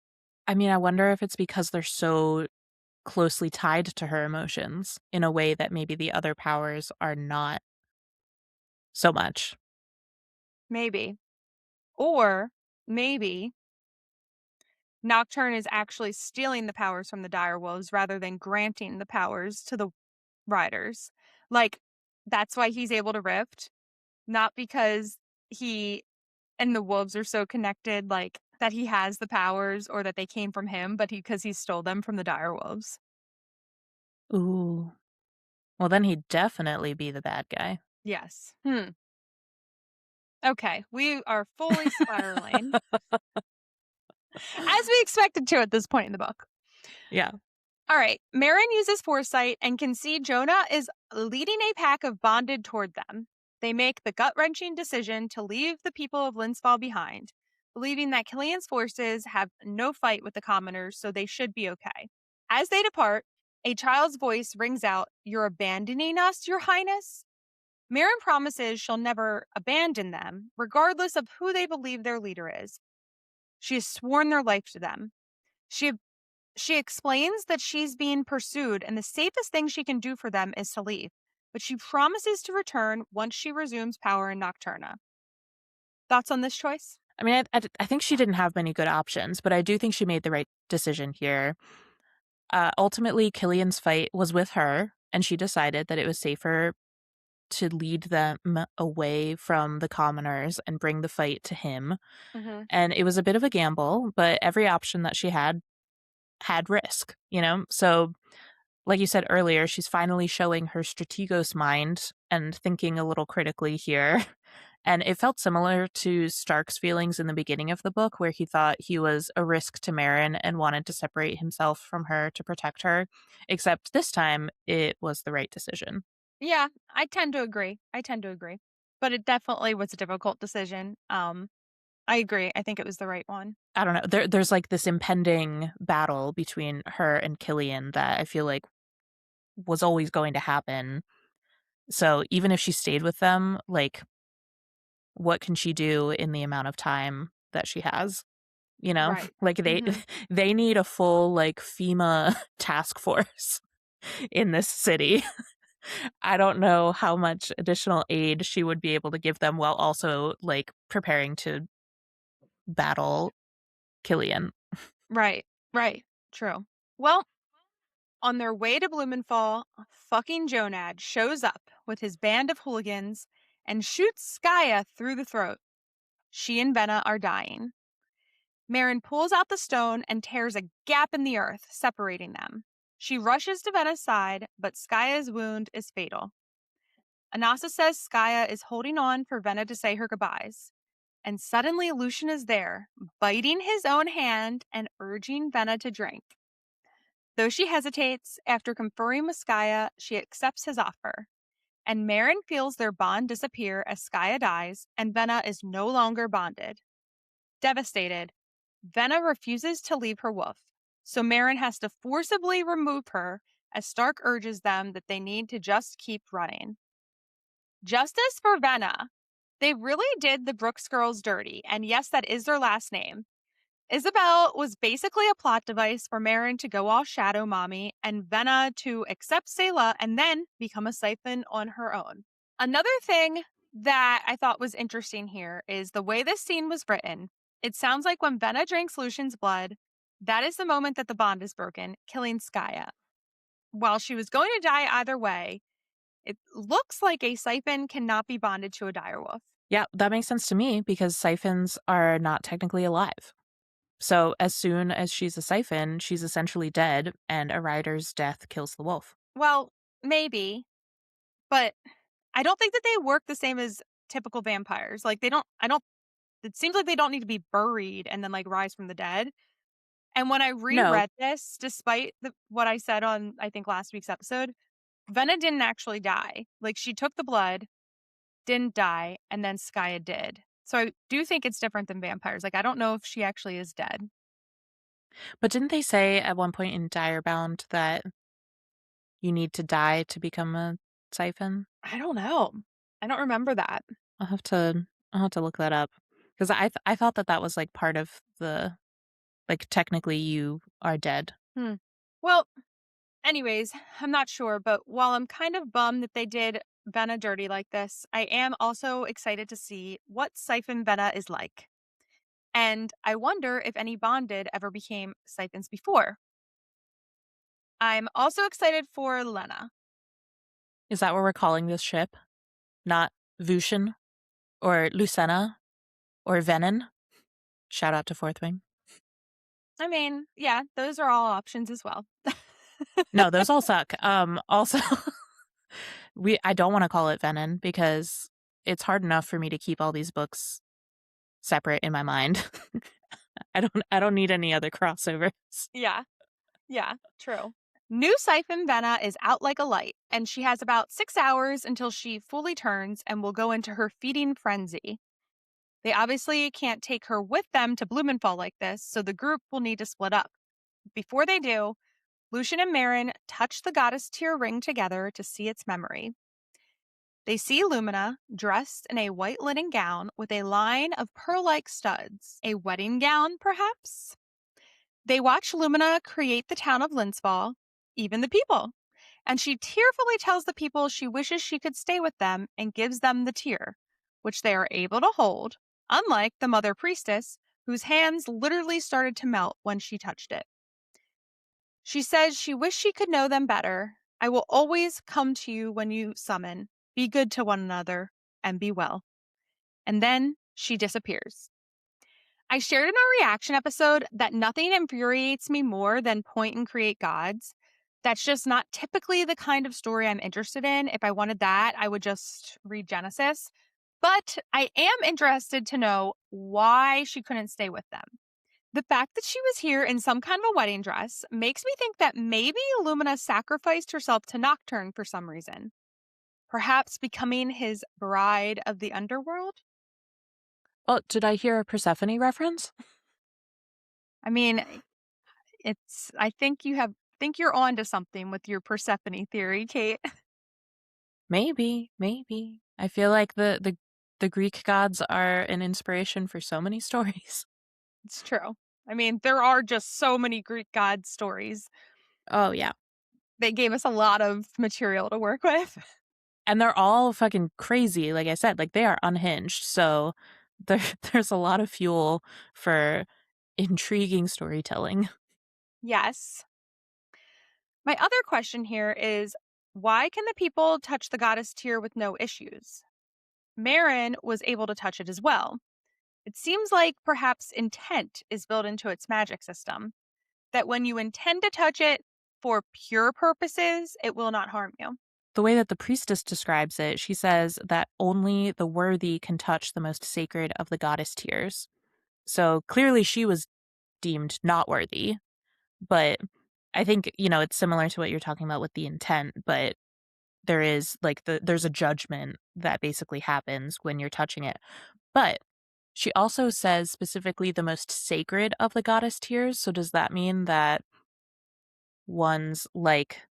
I mean, I wonder if it's because they're so closely tied to her emotions in a way that maybe the other powers are not so much. Maybe. Or maybe Nocturne is actually stealing the powers from the direwolves rather than granting the powers to the riders. Like, that's why he's able to rift, not because he and the wolves are so connected, like that he has the powers or that they came from him, but because he stole them from the direwolves. Ooh. Well, then he'd definitely be the bad guy. Yes. Okay, we are fully spiraling, as we expected to at this point in the book. Yeah. All right. Meryn uses foresight and can see Jonah is leading a pack of bonded toward them. They make the gut wrenching decision to leave the people of Linsfall behind, believing that Killian's forces have no fight with the commoners, so they should be okay. As they depart, a child's voice rings out, "You're abandoning us, Your Highness?" Meryn promises she'll never abandon them, regardless of who they believe their leader is. She has sworn their life to them. She she explains that she's being pursued and the safest thing she can do for them is to leave. but she promises to return once she resumes power in Nocturna. Thoughts on this choice? I mean, I think she didn't have many good options, but I do think she made the right decision here. Ultimately, Killian's fight was with her, and she decided that it was safer to lead them away from the commoners and bring the fight to him. Hmm. And it was a bit of a gamble, but every option that she had risk, you know? So, like you said earlier, she's finally showing her strategos mind and thinking a little critically here. And it felt similar to Stark's feelings in the beginning of the book, where he thought he was a risk to Meryn and wanted to separate himself from her to protect her. Except this time, it was the right decision. Yeah, I tend to agree. I tend to agree. But it definitely was a difficult decision. I agree. I think it was the right one. I don't know. There's like this impending battle between her and Killian that I feel like was always going to happen. So even if she stayed with them, like, what can she do in the amount of time that she has? You know, Right. like Hmm. they need a full like FEMA task force in this city. I don't know how much additional aid she would be able to give them while also like preparing to battle Killian. Right. Right. True. Well, on their way to Blumenthal, fucking Jonad shows up with his band of hooligans and shoots Skaya through the throat. She and Venna are dying. Meryn pulls out the stone and tears a gap in the earth, separating them. She rushes to Venna's side, but Skaya's wound is fatal. Anasa says Skaya is holding on for Venna to say her goodbyes. And suddenly Lucien is there, biting his own hand and urging Venna to drink. Though she hesitates, after conferring with Skaya, she accepts his offer. And Meryn feels their bond disappear as Skaya dies, and Venna is no longer bonded. Devastated, Venna refuses to leave her wolf, so Meryn has to forcibly remove her as Stark urges them that they need to just keep running. Justice for Venna. They really did the Brooks girls dirty, and yes, that is their last name. Isabel was basically a plot device for Meryn to go all shadow mommy and Venna to accept Selah and then become a siphon on her own. Another thing that I thought was interesting here is the way this scene was written. It sounds like when Venna drinks Lucian's blood, that is the moment that the bond is broken, killing Skaya. While she was going to die either way, it looks like a siphon cannot be bonded to a direwolf. Yeah, that makes sense to me because siphons are not technically alive. So as soon as she's a siphon, she's essentially dead, and a rider's death kills the wolf. Well, maybe, but I don't think that they work the same as typical vampires. Like I don't it seems like they don't need to be buried and then like rise from the dead. And when I No, reread this, despite what I said on I think last week's episode, Venna didn't actually die. Like she took the blood, didn't die, and then Skaya did. So I do think it's different than vampires. Like I don't know if she actually is dead. but didn't they say at one point in Direbound that you need to die to become a siphon? I don't know. I don't remember that. I'll have to I'll have to look that up because I thought that that was like part of the like technically you are dead. Hmm. Well, anyways, I'm not sure, but while I'm kind of bummed that they did Venna dirty like this, I am also excited to see what Siphon Venna is like. And I wonder if any bonded ever became siphons before. I'm also excited for Lena. Is that what we're calling this ship? Not Vushin or Lucena or Venin? Shout out to Fourth Wing. I mean, yeah, those are all options as well. No, those all suck. Also, I don't want to call it Venin because it's hard enough for me to keep all these books separate in my mind. I don't need any other crossovers. Yeah, yeah, true. New Siphon Venna is out like a light, and she has about 6 hours until she fully turns and will go into her feeding frenzy. They obviously can't take her with them to Blumenthal like this, so the group will need to split up. Before they do, Lucien and Meryn touch the goddess tear ring together to see its memory. They see Lumina dressed in a white linen gown with a line of pearl-like studs. A wedding gown, perhaps? They watch Lumina create the town of Linsfall, even the people. And she tearfully tells the people she wishes she could stay with them and gives them the tear, which they are able to hold, unlike the mother priestess, whose hands literally started to melt when she touched it. She says she wished she could know them better. I will always come to you when you summon. Be good to one another and be well. And then she disappears. I shared in our reaction episode that nothing infuriates me more than point and create gods. That's just not typically the kind of story I'm interested in. If I wanted that, I would just read Genesis. But I am interested to know why she couldn't stay with them. The fact that she was here in some kind of a wedding dress makes me think that maybe Illumina sacrificed herself to Nocturne for some reason, perhaps becoming his bride of the underworld. Oh, did I hear a Persephone reference? I mean, I think you're on to something with your Persephone theory, Kate. Maybe, maybe. I feel like the Greek gods are an inspiration for so many stories. It's true. I mean, there are just so many Greek god stories. Oh, yeah. They gave us a lot of material to work with. And they're all fucking crazy, like I said, like they are unhinged. So there's a lot of fuel for intriguing storytelling. Yes. My other question here is, why can the people touch the goddess tear with no issues? Meryn was able to touch it as well. It seems like perhaps intent is built into its magic system, that when you intend to touch it for pure purposes, it will not harm you. The way that the priestess describes it, she says that only the worthy can touch the most sacred of the goddess tears. So clearly she was deemed not worthy. But I think, it's similar to what you're talking about with the intent, but there is there's a judgment that basically happens when you're touching it. But she also says specifically the most sacred of the goddess tears. So does that mean that ones like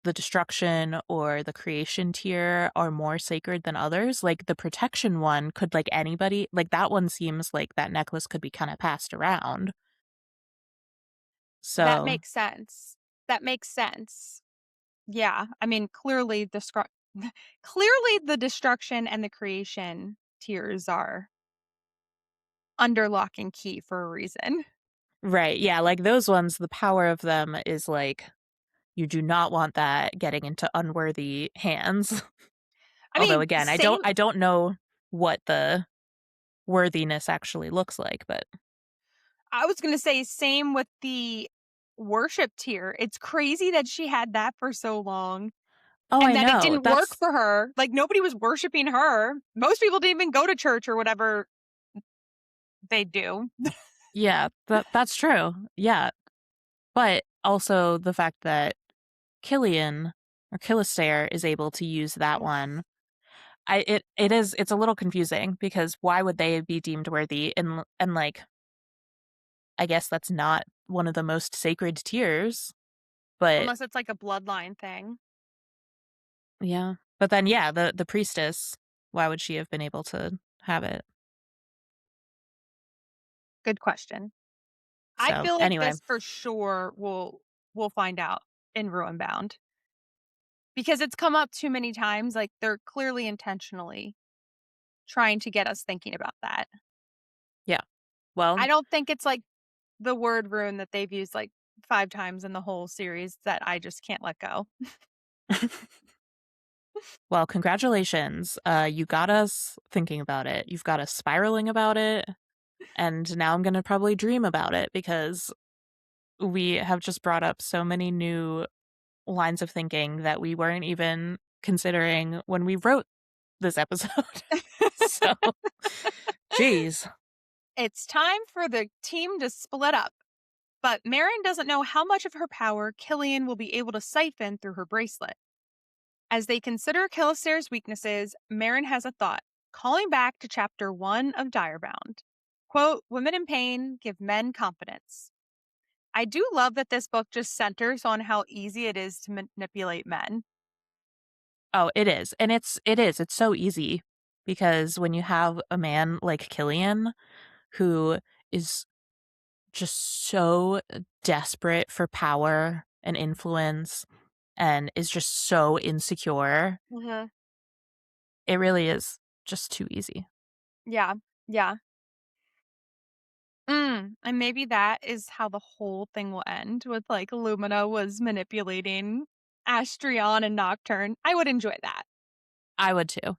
the destruction or the creation tier are more sacred than others? Like the protection one could, like, anybody, like that one seems like that necklace could be kind of passed around. That So makes sense. That makes sense. Yeah, I mean, clearly clearly the destruction and the creation tiers are under lock and key for a reason. right, yeah, like those ones, the power of them is like you do not want that getting into unworthy hands. I Although mean, again, same I don't know what the worthiness actually looks like, but I was going to say same with the worship tier. It's crazy that she had that for so long oh, and I that it know. didn't work for her. Like nobody was worshiping her. Most people didn't even go to church or whatever they do. Yeah, that's true. Yeah. But also the fact that Killian or Killistair is able to use that Oh, one. It's a little confusing because why would they be deemed worthy? And like I guess that's not one of the most sacred tiers, but unless it's like a bloodline thing. yeah. But then yeah, the priestess, why would she have been able to have it? Good question. I So feel like anyway, this for sure we'll find out in Ruinbound because it's come up too many times. Like they're clearly intentionally trying to get us thinking about that. yeah. I Well, don't think it's like the word rune that they've used like 5 times in the whole series that I just can't let go. well, congratulations. You got us thinking about it. You've got us spiraling about it, and now I'm going to probably dream about it because we have just brought up so many new lines of thinking that we weren't even considering when we wrote this episode. So, geez. It's time for the team to split up. But Meryn doesn't know how much of her power Killian will be able to siphon through her bracelet. As they consider Killister's weaknesses, Meryn has a thought, calling back to chapter 1 of Direbound. Quote, women in pain give men confidence. I do love that this book just centers on how easy it is to manipulate men. Oh, it is. And it's so easy because when you have a man like Killian who is just so desperate for power and influence and is just so insecure. Mhm. It really is just too easy. Yeah. Yeah. And maybe that is how the whole thing will end with, like, Lumina was manipulating Astrion and Nocturne. I would enjoy that. I would too. A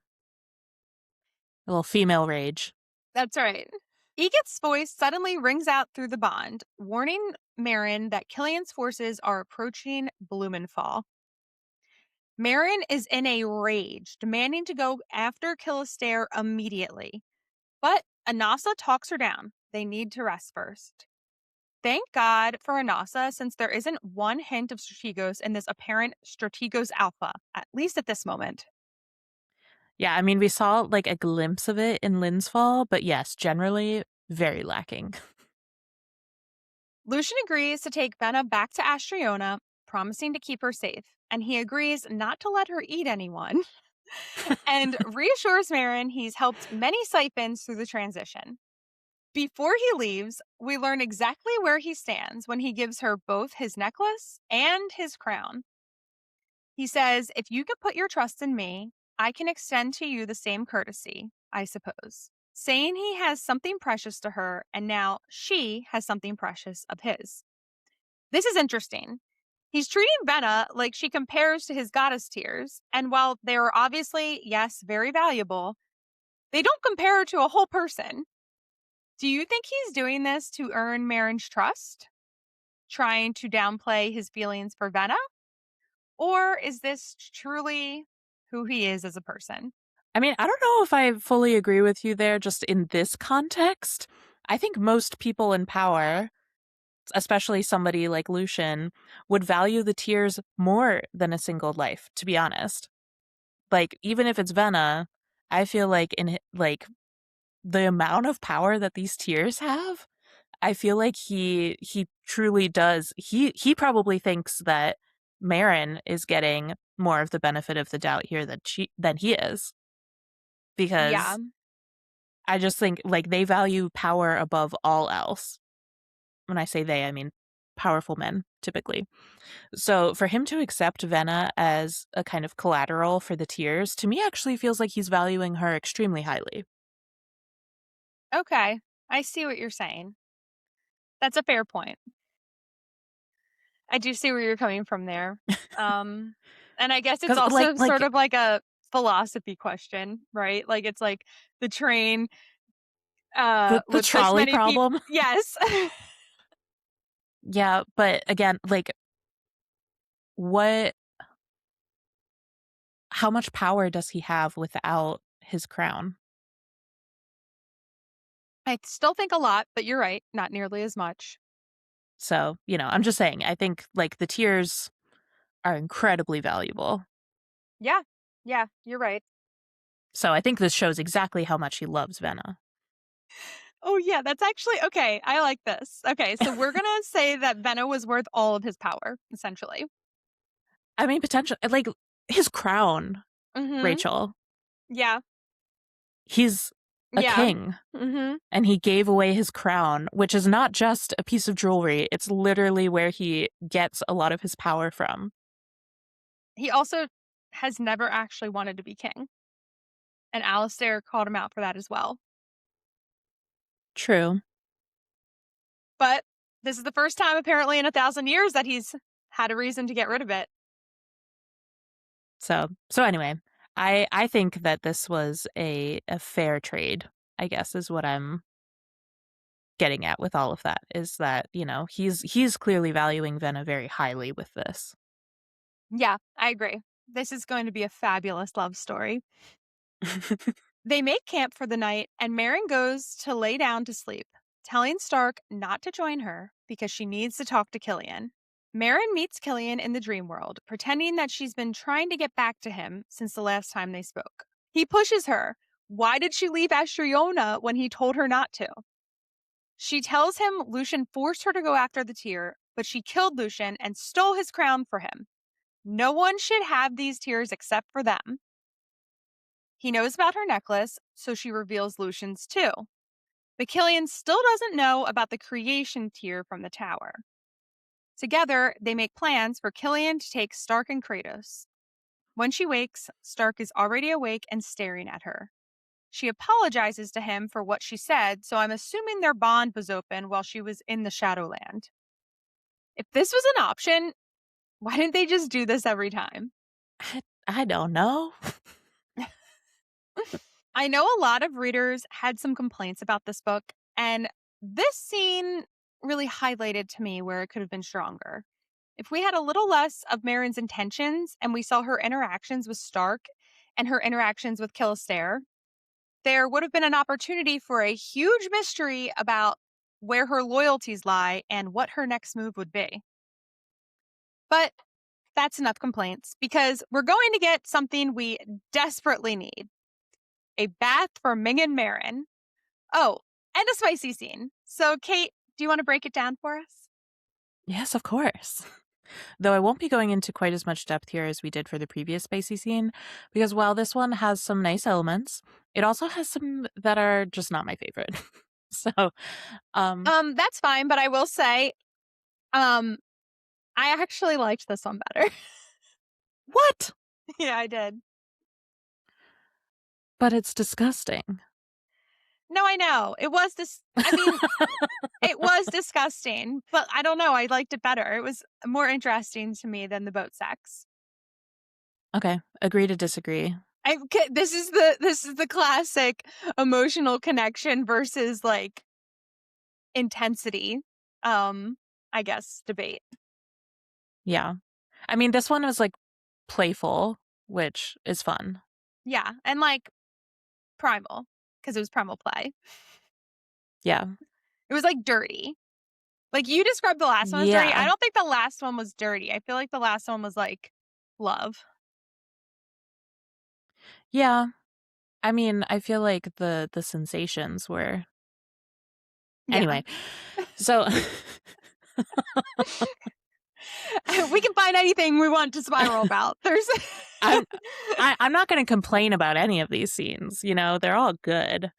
little female rage. That's right. Egith's voice suddenly rings out through the bond, warning Meryn that Killian's forces are approaching Blumenfall. Meryn is in a rage, demanding to go after Killistair immediately. But Anasa talks her down. They need to rest first. Thank God for Anasa, since there isn't one hint of Strategos in this apparent Strategos Alpha, at least at this moment. Yeah, I mean, we saw like a glimpse of it in Linsfall, but yes, generally very lacking. Lucien agrees to take Venna back to Astriona, promising to keep her safe, and he agrees not to let her eat anyone, and reassures Meryn he's helped many siphons through the transition. Before he leaves, we learn exactly where he stands when he gives her both his necklace and his crown. He says, "If you can put your trust in me, I can extend to you the same courtesy, I suppose." Saying he has something precious to her, and now she has something precious of his. This is interesting. He's treating Venna like she compares to his goddess tears, and while they are obviously, yes, very valuable, they don't compare her to a whole person. Do you think he's doing this to earn Meryn's trust? Trying to downplay his feelings for Venna? Or is this truly who he is as a person? I mean, I don't know if I fully agree with you there just in this context. I think most people in power, especially somebody like Lucien, would value the tears more than a single life, to be honest. Like, even if it's Venna, I feel like like the amount of power that these tears have, I feel like he truly does. He probably thinks that Meryn is getting more of the benefit of the doubt here than he is, Yeah. because I just think like they value power above all else. When I say they, I mean powerful men typically. So for him to accept Venna as a kind of collateral for the tears, to me actually feels like he's valuing her extremely highly. Okay. I see what you're saying. That's a fair point. I do see where you're coming from there. Um, and I guess it's Because like also sort like of like a philosophy question, right? Like it's like the train the with this trolley many people. problem. Yes. Yeah, but again, like what how much power does he have without his crown? I still think a lot, but you're right. Not nearly as much. So, I'm just saying, I think like the tears are incredibly valuable. Yeah. Yeah. You're right. So I think this shows exactly how much he loves Venna. Oh, yeah. That's actually okay. I like this. Okay. So we're going to say that Venna was worth all of his power, essentially. I mean, potential like his crown, Mm hmm. Rachel. Yeah. He's a Yeah. king Mm hmm. and he gave away his crown, which is not just a piece of jewelry. It's literally where he gets a lot of his power from. He also has never actually wanted to be king. And Alistair called him out for that as well. True. But this is the first time, apparently, in 1,000 years that he's had a reason to get rid of it. So anyway, I think that this was a fair trade, I guess is what I'm getting at with all of that, is that, he's clearly valuing Venna very highly with this. Yeah, I agree. This is going to be a fabulous love story. They make camp for the night, and Meryn goes to lay down to sleep, telling Stark not to join her because she needs to talk to Killian. Meryn meets Killian in the dream world, pretending that she's been trying to get back to him since the last time they spoke. He pushes her. Why did she leave Astriona when he told her not to? She tells him Lucien forced her to go after the tear, but she killed Lucien and stole his crown for him. No one should have these tears except for them. He knows about her necklace, so she reveals Lucien's too. But Killian still doesn't know about the creation tear from the tower. Together, they make plans for Killian to take Stark and Kratos. When she wakes, Stark is already awake and staring at her. She apologizes to him for what she said, so I'm assuming their bond was open while she was in the Shadowland. If this was an option, why didn't they just do this every time? I don't know. I know a lot of readers had some complaints about this book, and this scene really highlighted to me where it could have been stronger. If we had a little less of Meryn's intentions and we saw her interactions with Stark and her interactions with Kilistair, there would have been an opportunity for a huge mystery about where her loyalties lie and what her next move would be. But that's enough complaints because we're going to get something we desperately need: a bath for Ming and Meryn. Oh, and a spicy scene. So, Kate, do you want to break it down for us? Yes, of course. Though I won't be going into quite as much depth here as we did for the previous spicy scene, because while this one has some nice elements, it also has some that are just not my favorite. So, That's fine, but I will say, um, I actually liked this one better. what? Yeah, I did. But it's disgusting. No, I know. It was this. I mean, it was disgusting, but I don't know. I liked it better. It was more interesting to me than the boat sex. Okay, agree to disagree. This is the classic emotional connection versus like intensity. I guess debate. Yeah. I mean, this one was like playful, which is fun. Yeah, and like primal because it was primal play. Yeah. It was like dirty. Like you described the last one as dirty. I Yeah. don't think the last one was dirty. I feel like the last one was like love. Yeah. I mean, I feel like the sensations were Yeah. anyway. So We can find anything we want to spiral about. There's I'm I'm not going to complain about any of these scenes. You know, they're all good.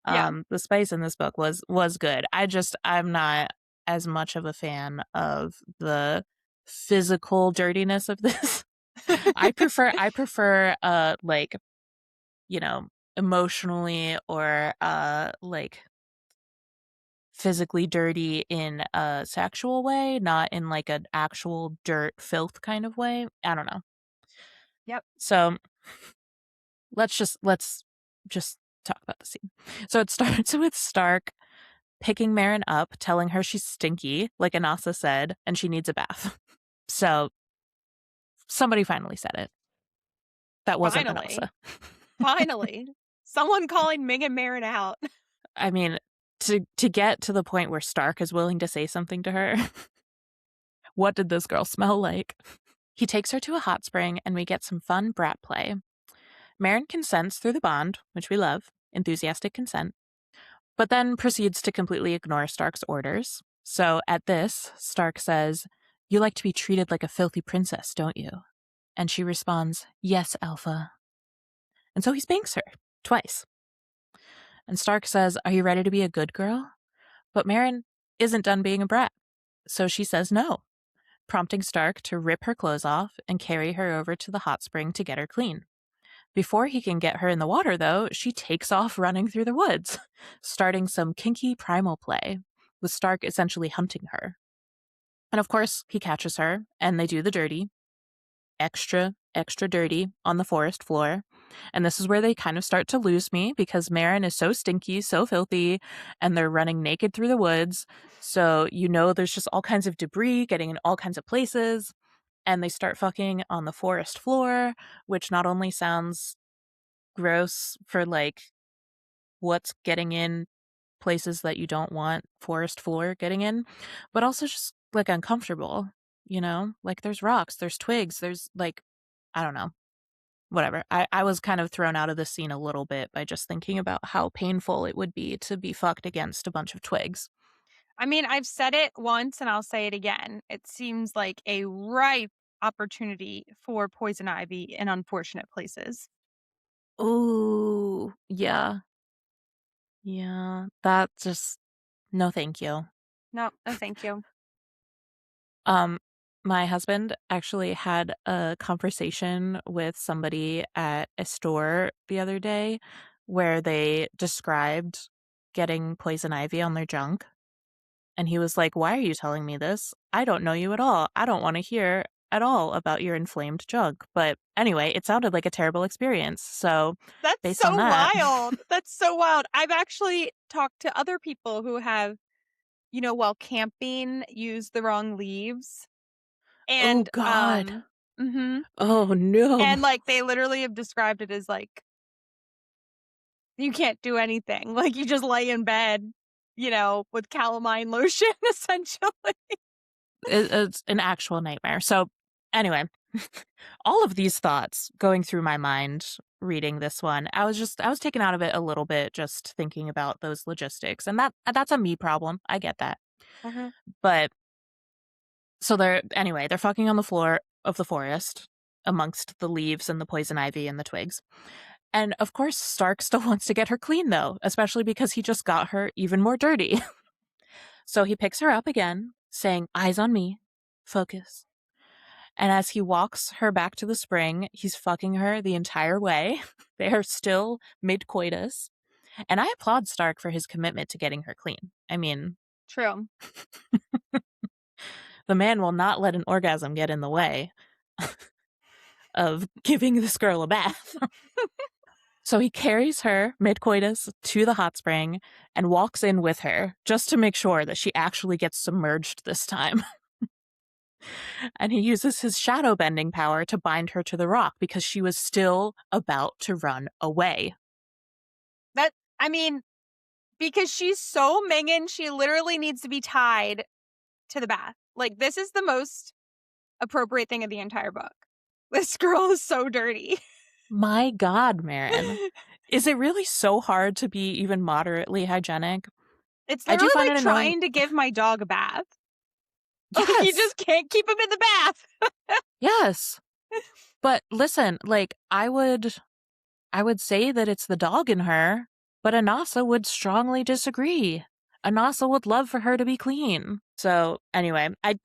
Yeah. The spice in this book was good. I'm not as much of a fan of the physical dirtiness of this. I prefer like, you know, emotionally or like physically dirty in a sexual way, not in like an actual dirt filth kind of way. I don't know. Yep. So let's just talk about the scene. So it starts with Stark picking Meryn up, telling her she's stinky, like Anasa said, and she needs a bath. So somebody finally said it. That wasn't Finally. Anasa. Finally. Someone calling Ming and Meryn out. I mean, to get to the point where Stark is willing to say something to her, what did this girl smell like? He takes her to a hot spring, and we get some fun brat play. Meryn consents through the bond, which we love, enthusiastic consent, but then proceeds to completely ignore Stark's orders. So at this, Stark says, "You like to be treated like a filthy princess, don't you?" And she responds, "Yes, Alpha." And so he spanks her twice. And Stark says, "Are you ready to be a good girl?" But Meryn isn't done being a brat. So she says no, prompting Stark to rip her clothes off and carry her over to the hot spring to get her clean. Before he can get her in the water, though, she takes off running through the woods, starting some kinky primal play, with Stark essentially hunting her. And of course, he catches her, and they do the dirty, extra dirty on the forest floor. And this is where they kind of start to lose me because Meryn is so stinky, so filthy, and they're running naked through the woods. So, you know, there's just all kinds of debris getting in all kinds of places. And they start fucking on the forest floor, which not only sounds gross for like what's getting in places that you don't want forest floor getting in, but also just like uncomfortable, you know? Like there's rocks, there's twigs, there's like, I don't know, whatever. I was kind of thrown out of the scene a little bit by just thinking about how painful it would be to be fucked against a bunch of twigs. I mean, I've said it once and I'll say it again. It seems like a ripe opportunity for poison ivy in unfortunate places. Ooh, yeah. Yeah. That just, no, thank you. No, no, thank you. Um, my husband actually had a conversation with somebody at a store the other day where they described getting poison ivy on their junk. And he was like, "Why are you telling me this? I don't know you at all. I don't want to hear at all about your inflamed junk." But anyway, it sounded like a terrible experience. So, That's based on so that, wild. That's so wild. I've actually talked to other people who have, while camping, used the wrong leaves. oh And God. mhm. Oh no. And like they literally have described it as like you can't do anything. Like you just lay in bed, with calamine lotion essentially. It's an actual nightmare. So, anyway, all of these thoughts going through my mind reading this one, I was taken out of it a little bit just thinking about those logistics. And that's a me problem. I get that. Mhm. But so they're fucking on the floor of the forest amongst the leaves and the poison ivy and the twigs. And of course, Stark still wants to get her clean though, especially because he just got her even more dirty. So he picks her up again, saying, "Eyes on me. Focus." And as he walks her back to the spring, he's fucking her the entire way. They are still mid coitus. And I applaud Stark for his commitment to getting her clean. I mean, True. the man will not let an orgasm get in the way of giving this girl a bath. So he carries her mid coitus to the hot spring and walks in with her just to make sure that she actually gets submerged this time. And he uses his shadow bending power to bind her to the rock because she was still about to run away. That I mean, because she's so minging, she literally needs to be tied to the bath. Like this is the most appropriate thing of the entire book. This girl is so dirty. My God, Meryn. Is it really so hard to be even moderately hygienic? It's I literally do find like it annoying. trying to give my dog a bath. Like you Yes. just can't keep him in the bath. Yes. But listen, like I would say that it's the dog in her, but Anasa would strongly disagree. Anasa would love for her to be clean. So anyway, I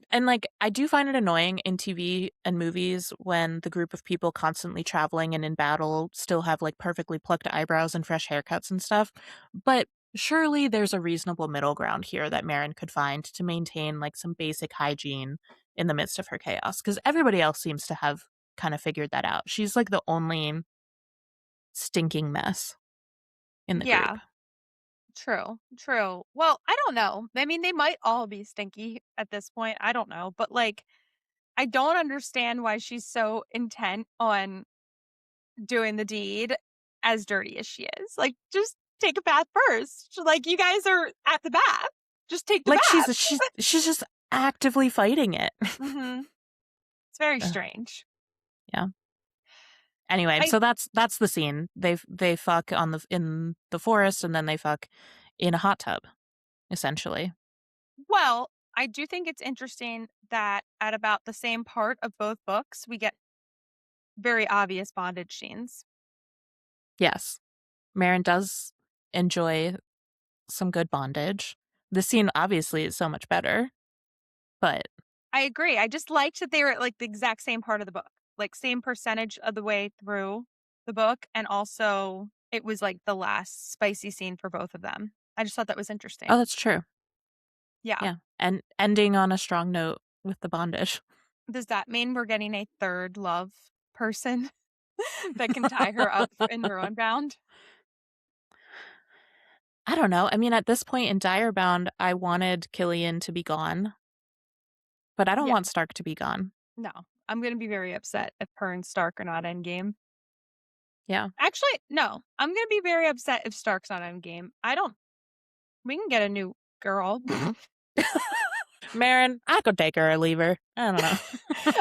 do find it annoying in TV and movies when the group of people constantly traveling and in battle still have like perfectly plucked eyebrows and fresh haircuts and stuff. But surely there's a reasonable middle ground here that Meryn could find to maintain like some basic hygiene in the midst of her chaos. Because everybody else seems to have kind of figured that out. She's like the only stinking mess in the Yeah, group. true, true. Well, I don't know. I mean, they might all be stinky at this point. I don't know. But like, I don't understand why she's so intent on doing the deed as dirty as she is. Like, just take a bath first. Like, you guys are at the bath. Just take the Like bath. she's just actively fighting it. Hmm. It's very Ugh, strange. yeah. Anyway, I so that's the scene. They fuck on the in the forest and then they fuck in a hot tub, essentially. Well, I do think it's interesting that at about the same part of both books, we get very obvious bondage scenes. Yes. Meryn does enjoy some good bondage. The scene obviously is so much better, but I agree. I just liked that they were at like the exact same part of the book, like same percentage of the way through the book. And also, it was like the last spicy scene for both of them. I just thought that was oh, interesting. that's true. Yeah. Yeah. And ending on a strong note with the bondage. Does that mean we're getting a third love person that can tie her up in Ruinbound? I don't know. I mean, at this point in Direbound, I wanted Killian to be gone, but I don't Yeah. want Stark to be gone. No. I'm going to be very upset if her and Stark are not endgame. Yeah. Actually, no. I'm going to be very upset if Stark's not endgame. I don't. We can get a new girl. Meryn, I could take her or leave her. I don't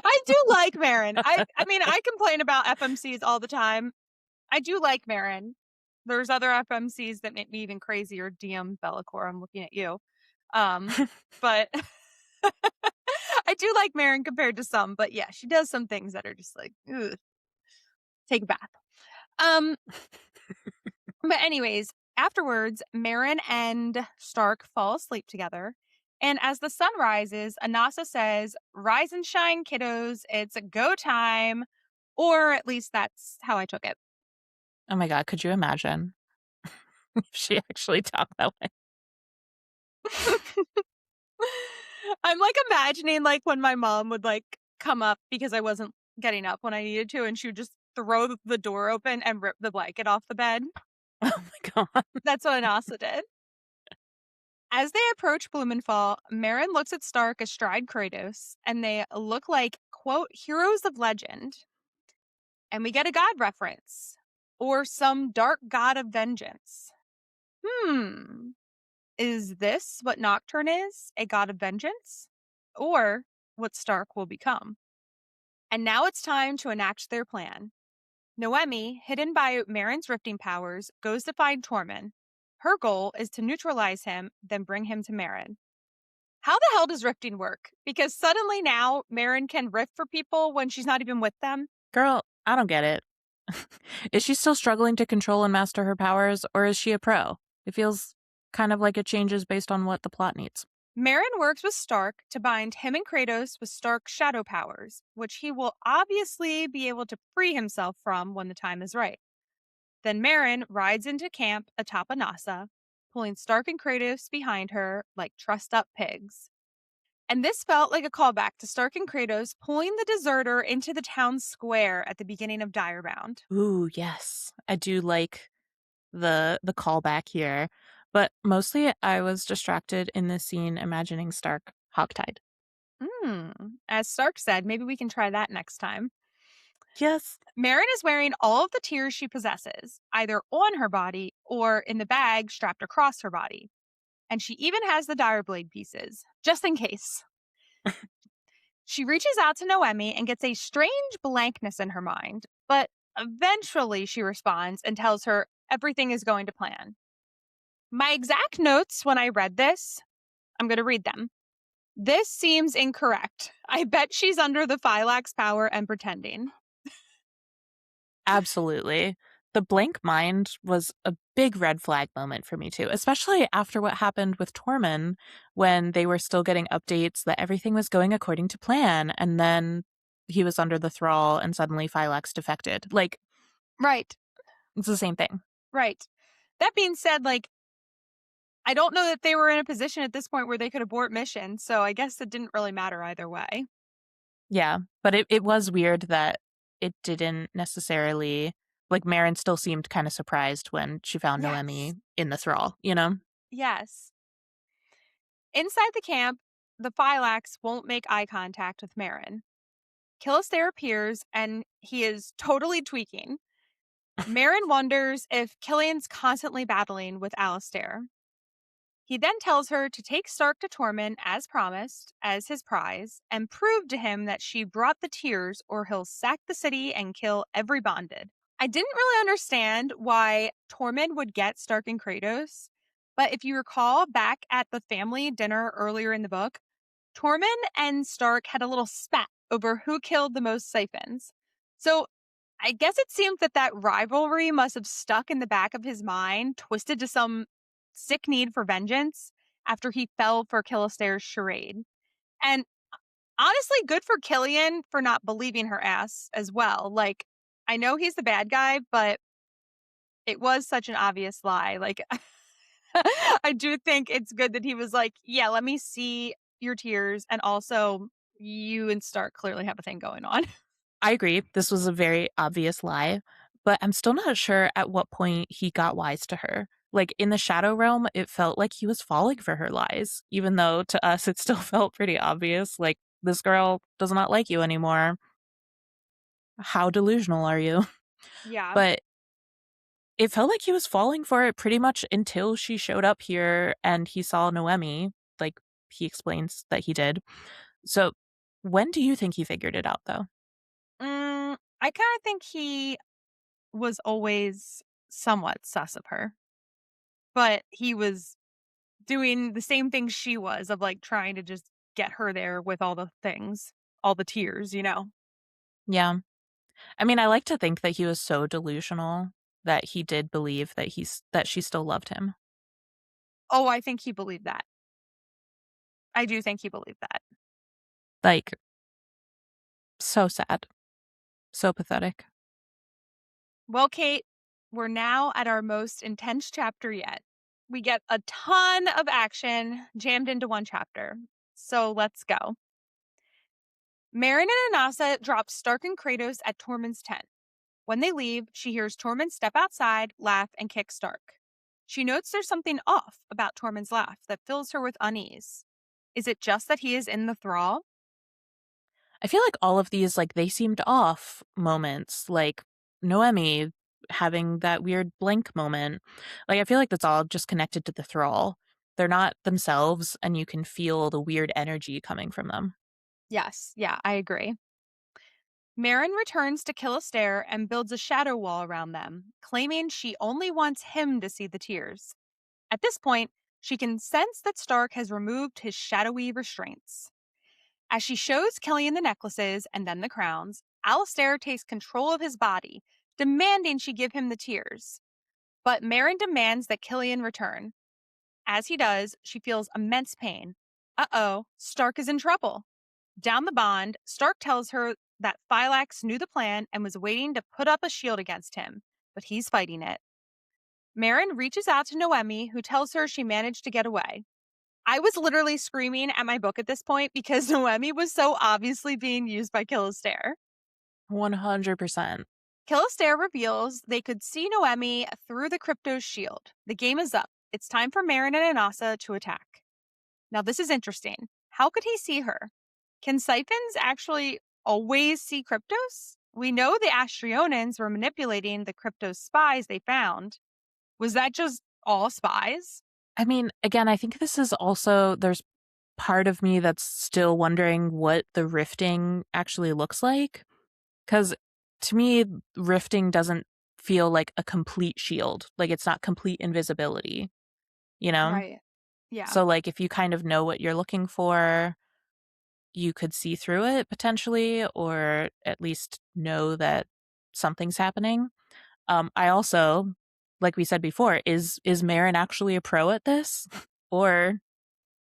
I do like Meryn. I mean, I complain about FMCs all the time. I do like Meryn. There's other FMCs that make me even crazier. DM Bellicor, I'm looking at you. know. But I do like Meryn compared to some. But yeah, she does some things that are just like, ugh, take a bath. Um, but anyways, afterwards, Meryn and Stark fall asleep together, And as the sun rises, Anasa says, "Rise and shine, kiddos. It's a go time." Or at least that's how I took it. Oh my god, could you imagine if she actually talked that way? I'm like imagining like when my mom would like come up because I wasn't getting up when I needed to, and she would just throw the door open and rip the blanket off the bed. Oh my god. That's what Anasa did. As they approach Blumenthal, Meryn looks at Stark astride Kratos, and they look like, quote, heroes of legend. And we get a god reference, or some dark god of vengeance. Hmm. Is this what Nocturne is? A god of vengeance? Or what Stark will become? And now it's time to enact their plan. Noemi, hidden by Meryn's rifting powers, goes to find Tormund. Her goal is to neutralize him, then bring him to Meryn. How the hell does rifting work? Because suddenly now Meryn can rift for people when she's not even with them. Girl, I don't get it. Is she still struggling to control and master her powers, or is she a pro? It feels kind of like it changes based on what the plot needs. Meryn works with Stark to bind him and Kratos with Stark's shadow powers, which he will obviously be able to free himself from when the time is right. Then Meryn rides into camp atop Anasa, pulling Stark and Kratos behind her like trussed up pigs. And this felt like a callback to Stark and Kratos pulling the deserter into the town square at the beginning of Direbound. Ooh, yes. I do like the callback here, but mostly I was distracted in this scene imagining Stark hogtied. Hmm. As Stark said, maybe we can try that next time. Yes. Meryn is wearing all of the tears she possesses, either on her body or in the bag strapped across her body. And she even has the dire blade pieces, just in case. She reaches out to Noemi and gets a strange blankness in her mind, but eventually she responds and tells her everything is going to plan. My exact notes when I read this, I'm going to read them. This seems incorrect. I bet she's under the Phylax power and pretending. Absolutely. The blank mind was a big red flag moment for me too, especially after what happened with Tormund when they were still getting updates that everything was going according to plan, and then he was under the thrall and suddenly Phylax defected. Like, Right, it's the same thing. right. That being said, like, I don't know that they were in a position at this point where they could abort mission, so I guess it didn't really matter either way. Yeah, but it was weird that it didn't necessarily, like, Meryn still seemed kind of surprised when she found Yes, Noemi in the thrall, you know? yes. Inside the camp, the Phylax won't make eye contact with Meryn. Killister appears and he is totally tweaking. Meryn wonders if Killian's constantly battling with Alistair. He then tells her to take Stark to Tormund as promised, as his prize, and prove to him that she brought the tears or he'll sack the city and kill every bonded. I didn't really understand why Tormund would get Stark and Kratos, but if you recall back at the family dinner earlier in the book, Tormund and Stark had a little spat over who killed the most siphons. So I guess it seems that that rivalry must have stuck in the back of his mind, twisted to some sick need for vengeance after he fell for Killister's charade. And honestly, good for Killian for not believing her ass as well. Like, I know he's the bad guy, but it was such an obvious lie. Like, I do think it's good that he was like, yeah, let me see your tears. And also, you and Stark clearly have a thing going on. I agree. This was a very obvious lie, but I'm still not sure at what point he got wise to her. Like in the Shadow Realm, it felt like he was falling for her lies, even though to us it still felt pretty obvious. Like, this girl does not like you anymore. How delusional are you? Yeah. But it felt like he was falling for it pretty much until she showed up here and he saw Noemi. Like, he explains that he did. So, when do you think he figured it out, though? I kind of think he was always somewhat sus of her, but he was doing the same thing she was of like trying to just get her there with all the things, all the tears, you know? Yeah. I mean, I like to think that he was so delusional that he did believe that that she still loved him. Oh, I think he believed that. I do think he believed that. Like, so sad. So pathetic. Well, Kate, we're now at our most intense chapter yet. We get a ton of action jammed into one chapter. So let's go. Meryn and Anasa drop Stark and Kratos at Tormund's tent. When they leave, she hears Tormund step outside, laugh, and kick Stark. She notes there's something off about Tormund's laugh that fills her with unease. Is it just that he is in the thrall? I feel like all of these, like, they seemed off moments, like Noemi having that weird blank moment. Like, I feel like that's all just connected to the thrall. They're not themselves, and you can feel the weird energy coming from them. Yes, yeah, I agree. Meryn returns to Killastair and builds a shadow wall around them, claiming she only wants him to see the tears. At this point, she can sense that Stark has removed his shadowy restraints. As she shows Killian the necklaces and then the crowns, Alistair takes control of his body, demanding she give him the tears. But Meryn demands that Killian return. As he does, she feels immense pain. Uh-oh, Stark is in trouble. Down the bond, Stark tells her that Phylax knew the plan and was waiting to put up a shield against him, but he's fighting it. Meryn reaches out to Noemi, who tells her she managed to get away. I was literally screaming at my book at this point because Noemi was so obviously being used by Killastair. 100%. Killastair reveals they could see Noemi through the crypto's shield. The game is up. It's time for Meryn and Anasa to attack. Now, this is interesting. How could he see her? Can siphons actually always see cryptos? We know the Astrionans were manipulating the cryptos spies they found. Was that just all spies? I mean, again, I think this is also, there's part of me that's still wondering what the rifting actually looks like. Because to me, rifting doesn't feel like a complete shield. Like, it's not complete invisibility, you know? Right. Yeah. So, like, if you kind of know what you're looking for, you could see through it potentially, or at least know that something's happening. I also, like we said before, is Meryn actually a pro at this? Or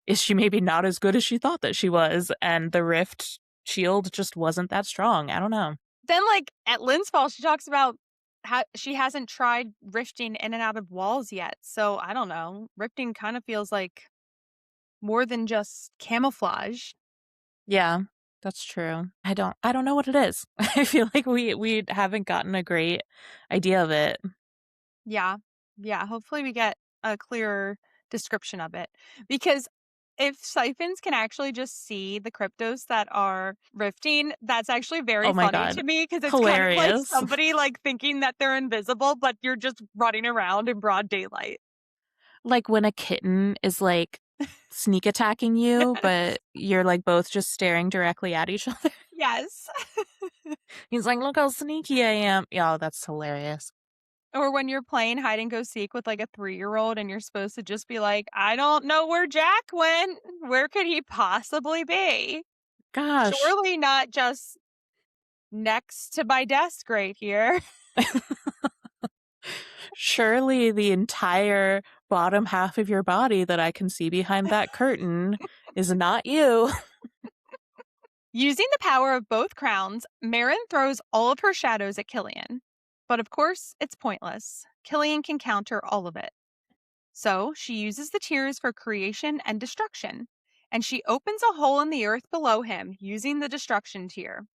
is she maybe not as good as she thought that she was, and the rift shield just wasn't that strong? I don't know. Then, like, at Lynn's Fall, she talks about how she hasn't tried rifting in and out of walls yet. So, I don't know. Rifting kind of feels like more than just camouflage. Yeah, that's true. I don't know what it is. I feel like we haven't gotten a great idea of it. Yeah. Yeah. Hopefully, we get a clearer description of it. Because if siphons can actually just see the cryptos that are rifting, that's actually very Oh my funny god. to me because it's kind of like Hilarious. somebody like thinking that they're invisible, but you're just running around in broad daylight. Like when a kitten is like sneak attacking you, but you're like both just staring directly at each other. Yes. He's like, look how sneaky I am. Yeah, that's hilarious. Or when you're playing hide and go seek with like a 3-year-old and you're supposed to just be like, I don't know where Jack went. Where could he possibly be? Gosh. Surely not just next to my desk right here. Surely the entire bottom half of your body that I can see behind that curtain is not you. Using the power of both crowns, Meryn throws all of her shadows at Killian. But of course, it's pointless. Killian can counter all of it. So she uses the tears for creation and destruction, and she opens a hole in the earth below him using the destruction tear.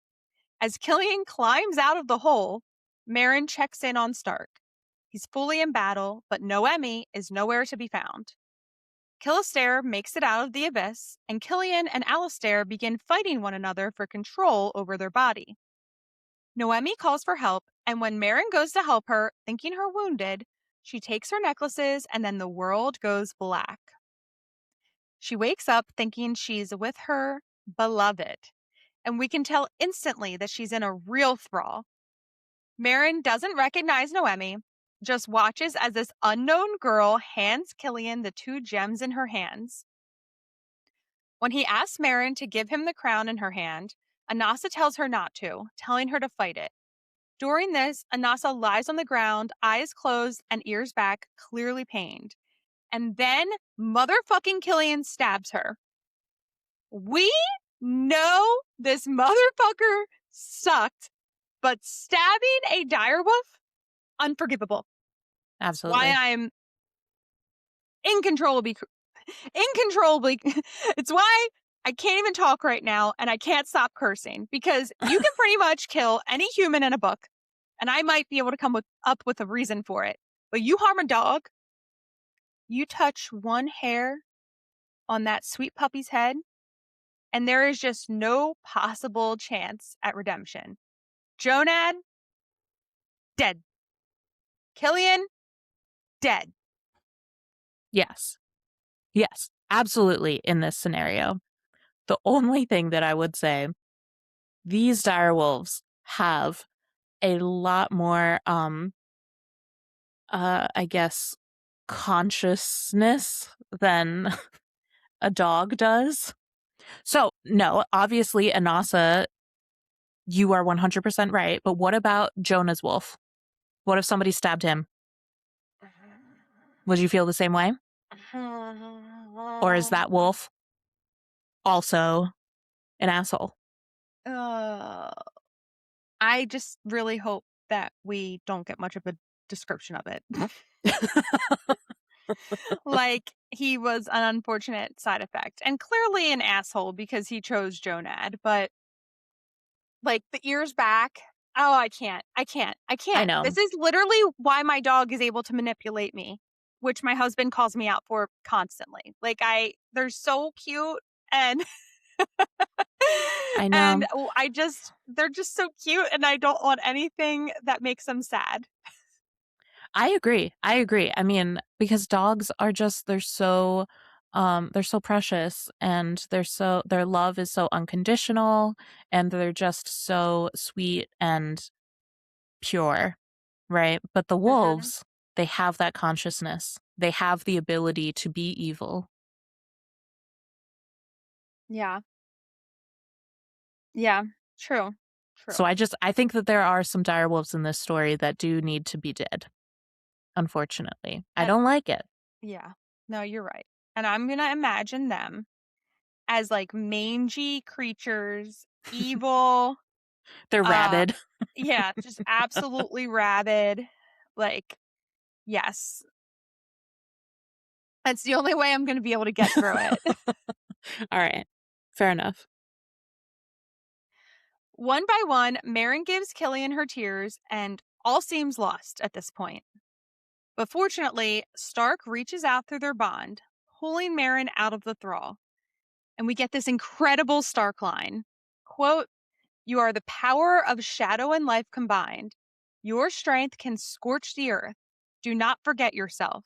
As Killian climbs out of the hole, Meryn checks in on Stark. He's fully in battle, but Noemi is nowhere to be found. Killastair makes it out of the abyss, and Killian and Alistair begin fighting one another for control over their body. Noemi calls for help, and when Meryn goes to help her, thinking her wounded, she takes her necklaces and then the world goes black. She wakes up thinking she's with her beloved, and we can tell instantly that she's in a real thrall. Meryn doesn't recognize Noemi, just watches as this unknown girl hands Killian the 2 gems in her hands. When he asks Meryn to give him the crown in her hand, Anasa tells her not to, telling her to fight it. During this, Anasa lies on the ground, eyes closed and ears back, clearly pained. And then motherfucking Killian stabs her. We know this motherfucker sucked, but stabbing a direwolf, unforgivable. Why Absolutely. I'm incontrollably, incontrollably. It's why I can't even talk right now and I can't stop cursing because you can pretty much kill any human in a book and I might be able to up with a reason for it. But you harm a dog, you touch one hair on that sweet puppy's head, and there is just no possible chance at redemption. Jonad, dead. Killian, dead. Yes. Yes. Absolutely in this scenario. The only thing that I would say, these direwolves have a lot more I guess consciousness than a dog does. So, no, obviously Anasa, you are 100% right, but what about Jonah's wolf? What if somebody stabbed him? Would you feel the same way? Or is that wolf also an asshole? Uh, I just really hope that we don't get much of a description of it. Like, he was an unfortunate side effect and clearly an asshole because he chose Jonad, but like the ears back. Oh, I can't. I can't. I I can't. know. This is literally why my dog is able to manipulate me, which my husband calls me out for constantly. Like, they're so cute and I and know. they're just so cute and I don't want anything that makes them sad. I agree. I agree. I mean, because dogs are just they're so precious and their love is so unconditional and they're just so sweet and pure, right? But the Mhm. wolves, they have that consciousness. They have the ability to be evil. Yeah. Yeah. True. So True. I think that there are some dire wolves in this story that do need to be dead. Unfortunately, I And don't like it. yeah. No, you're right. And I'm going to imagine them as like mangy creatures, evil, They're uh rabid. yeah, just absolutely rabid. Like, yes. That's the only way I'm going to be able to get through it. All right. Fair enough. One by one, Meryn gives Killian her tears and all seems lost at this point. But fortunately, Stark reaches out through their bond, pulling Meryn out of the thrall. And we get this incredible Stark line. Quote, "You are the power of shadow and life combined. Your strength can scorch the earth. Do not forget yourself.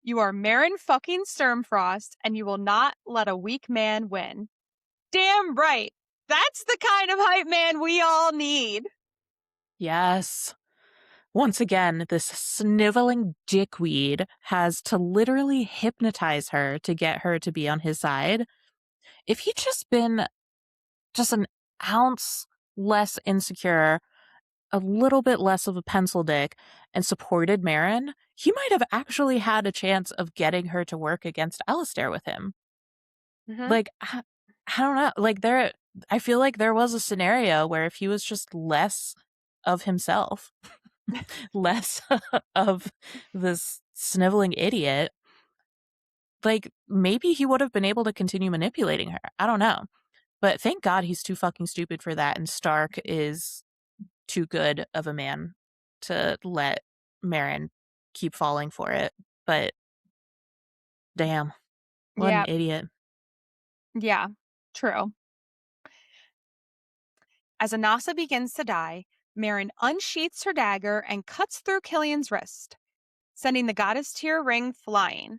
You are Meryn fucking Sturmfrost, and you will not let a weak man win." Damn right. That's the kind of hype man we all need. Yes. Once again, this sniveling dickweed has to literally hypnotize her to get her to be on his side. If he'd just been just an ounce less insecure, a little bit less of a pencil dick, and supported Meryn, he might have actually had a chance of getting her to work against Alistair with him. Mm-hmm. Like, I don't know. I feel like there was a scenario where if he was just less of himself, less of this sniveling idiot, like maybe he would have been able to continue manipulating her. I don't know. But thank God he's too fucking stupid for that. And Stark is too good of a man to let Meryn keep falling for it. But damn, what an Yeah, idiot. yeah, true. As Anasa begins to die, Meryn unsheaths her dagger and cuts through Killian's wrist, sending the goddess tear ring flying.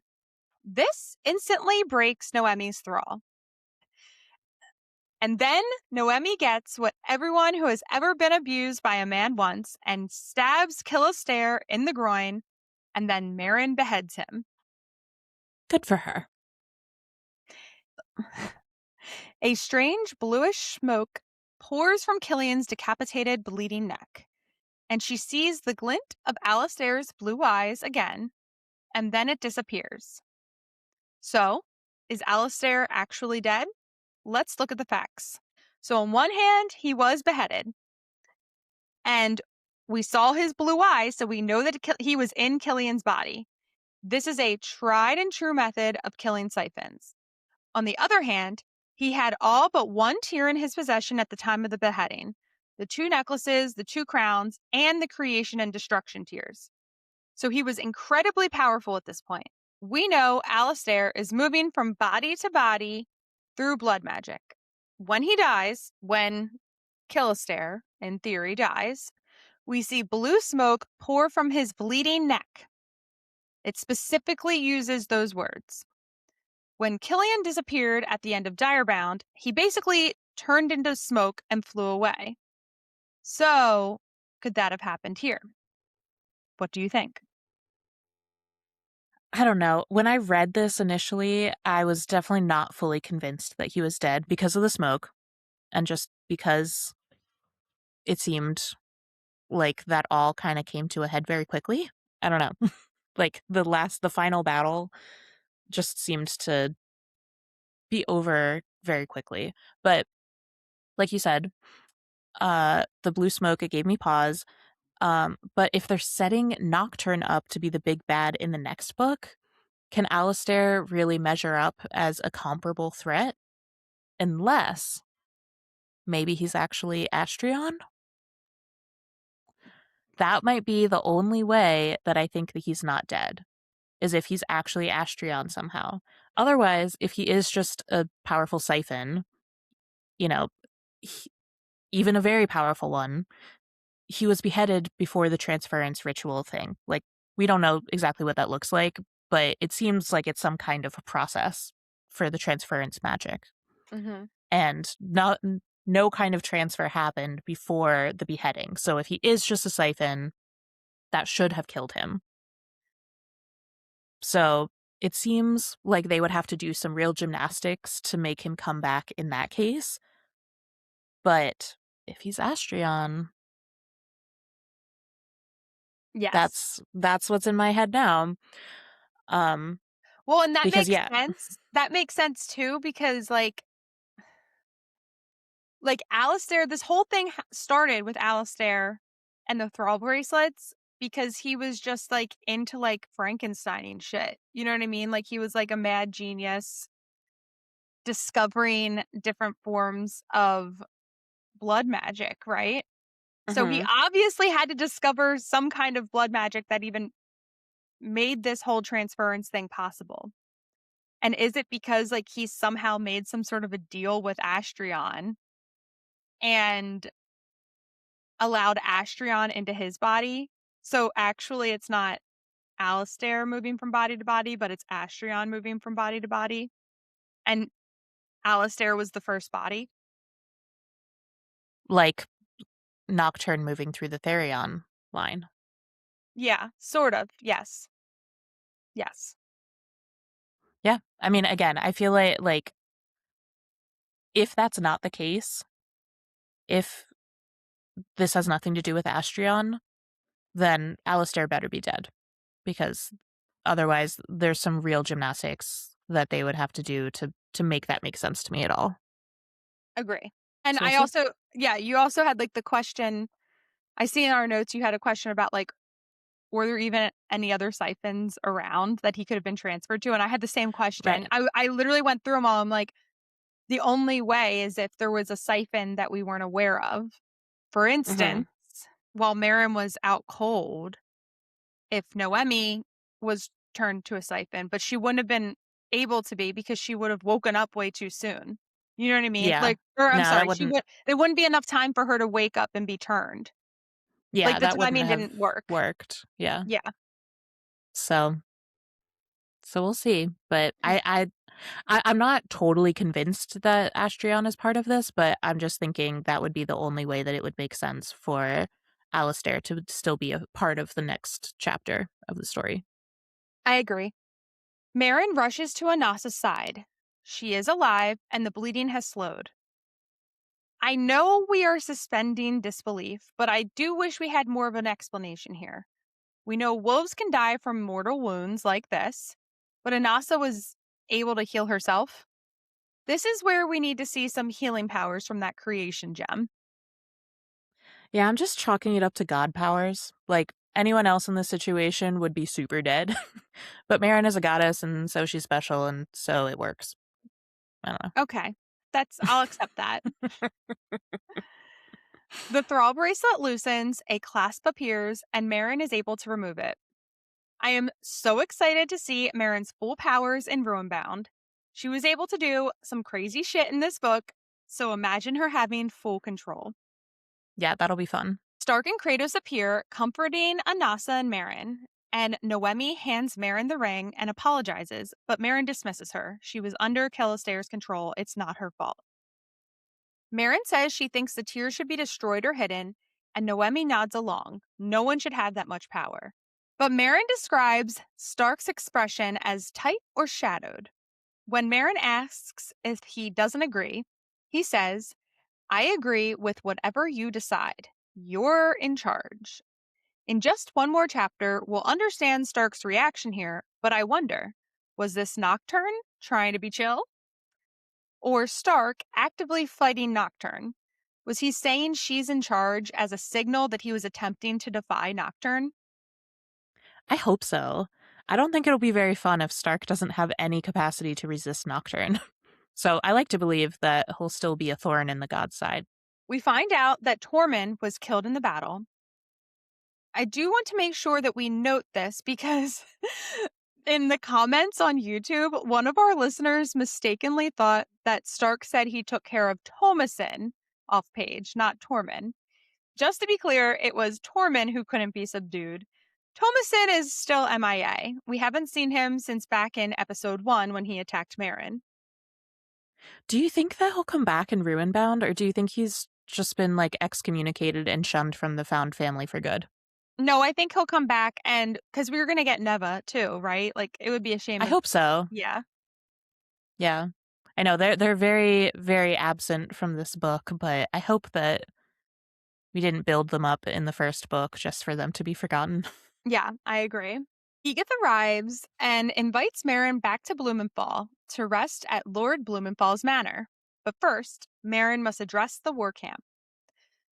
This instantly breaks Noemi's thrall. And then Noemi gets what everyone who has ever been abused by a man wants and stabs Killastair in the groin, and then Meryn beheads him. Good for her. A strange bluish smoke pours from Killian's decapitated, bleeding neck, and she sees the glint of Alistair's blue eyes again, and then it disappears. So, is Alistair actually dead? let's look at the facts. So, on one hand, he was beheaded, and we saw his blue eyes, so we know that he was in Killian's body. This is a tried and true method of killing siphons. On the other hand, he had all but one tear in his possession at the time of the beheading: the 2 necklaces, the 2 crowns, and the creation and destruction tears. So he was incredibly powerful at this point. We know Alistair is moving from body to body through blood magic. When he dies, when Killistair, in theory, dies, we see blue smoke pour from his bleeding neck. It specifically uses those words. When Killian disappeared at the end of Direbound, he basically turned into smoke and flew away. So, could that have happened here? What do you think? I don't know. When I read this initially, I was definitely not fully convinced that he was dead because of the smoke and just because it seemed like that all kind of came to a head very quickly. I don't know. Like the final battle just seemed to be over very quickly. But like you said, the blue smoke, it gave me pause. But if they're setting Nocturne up to be the big bad in the next book, can Alistair really measure up as a comparable threat? Unless maybe he's actually Astrion? That might be the only way that I think that he's not dead, is if he's actually Astrion somehow. Otherwise, if he is just a powerful siphon, you know, he, even a very powerful one, he was beheaded before the transference ritual thing. Like, we don't know exactly what that looks like, but it seems like it's some kind of a process for the transference magic. Mm-hmm. And no kind of transfer happened before the beheading. So if he is just a siphon, that should have killed him. So it seems like they would have to do some real gymnastics to make him come back in that case. But if he's Astrion, Yes. that's what's in my head now. Well, and that Because makes yeah. sense. That makes sense too, because like Alistair, this whole thing started with Alistair and the thrall bracelets because he was just like into like Frankensteining shit. You know what I mean? Like he was like a mad genius discovering different forms of blood magic, right? So he Mhm. obviously had to discover some kind of blood magic that even made this whole transference thing possible. And is it because like he somehow made some sort of a deal with Astrion and allowed Astrion into his body? So actually it's not Alistair moving from body to body, but it's Astrion moving from body to body. And Alistair was the first body. Like Nocturne moving through the Therion line. Yeah, sort of. Yes. Yes. Yeah. I mean, again, I feel like if that's not the case, if this has nothing to do with Astrion, then Alistair better be dead. Because otherwise there's some real gymnastics that they would have to do to make that make sense to me at all. Agree. And So we'll I see. also, yeah, you also had like the question. I see in our notes you had a question about like, were there even any other siphons around that he could have been transferred to? And I had the same question. Right. I literally went through them all. I'm like, the only way is if there was a siphon that we weren't aware of. For Mhm. instance, while Meryn was out cold, if Noemi was turned to a siphon, but she wouldn't have been able to be because she would have woken up way too soon. You know what I mean? Yeah. Like, or I'm No, that sorry, wouldn't there wouldn't be enough time for her to wake up and be turned. yeah, Like the that wouldn't timing have didn't work. worked. Yeah. Yeah. So we'll see. But I'm not totally convinced that Astrion is part of this, but I'm just thinking that would be the only way that it would make sense for Alistair to still be a part of the next chapter of the story. I agree. Meryn rushes to Anasa's side. She is alive and the bleeding has slowed. I know we are suspending disbelief, but I do wish we had more of an explanation here. We know wolves can die from mortal wounds like this, but Anasa was able to heal herself. This is where we need to see some healing powers from that creation gem. Yeah, I'm just chalking it up to god powers. Like, anyone else in this situation would be super dead. But Meryn is a goddess, and so she's special, and so it works. I don't Okay, I'll accept that. know. The thrall bracelet loosens, a clasp appears, and Meryn is able to remove it. I am so excited to see Meryn's full powers in Ruinbound. She was able to do some crazy shit in this book, so imagine her having full control. Yeah, that'll be fun. Stark and Kratos appear, comforting Anasa and Meryn, and Noemi hands Meryn the ring and apologizes, but Meryn dismisses her. She was under Calistair's control. It's not her fault. Meryn says she thinks the tears should be destroyed or hidden, and Noemi nods along. No one should have that much power. But Meryn describes Stark's expression as tight or shadowed. When Meryn asks if he doesn't agree, he says, I agree with whatever you decide. You're in charge. In just one more chapter, we'll understand Stark's reaction here, but I wonder, was this Nocturne trying to be chill? Or Stark actively fighting Nocturne? Was he saying she's in charge as a signal that he was attempting to defy Nocturne? I hope so. I don't think it'll be very fun if Stark doesn't have any capacity to resist Nocturne. So I like to believe that he'll still be a thorn in the god's side. We find out that Tormund was killed in the battle. I do want to make sure that we note this because in the comments on YouTube, one of our listeners mistakenly thought that Stark said he took care of Thomasin off page, not Tormund. Just to be clear, it was Tormund who couldn't be subdued. Thomasin is still MIA. We haven't seen him since back in episode 1 when he attacked Meryn. Do you think that he'll come back in Ruinbound, or do you think he's just been like excommunicated and shunned from the found family for good? No, I think he'll come back, and because we were going to get Neva too, right? Like, it would be a shame I if, hope so. yeah. Yeah. I know they're very, very absent from this book, but I hope that we didn't build them up in the first book just for them to be forgotten. Yeah, I agree. Edith arrives and invites Meryn back to Blumenthal to rest at Lord Blumenthal's manor. But first, Meryn must address the war camp.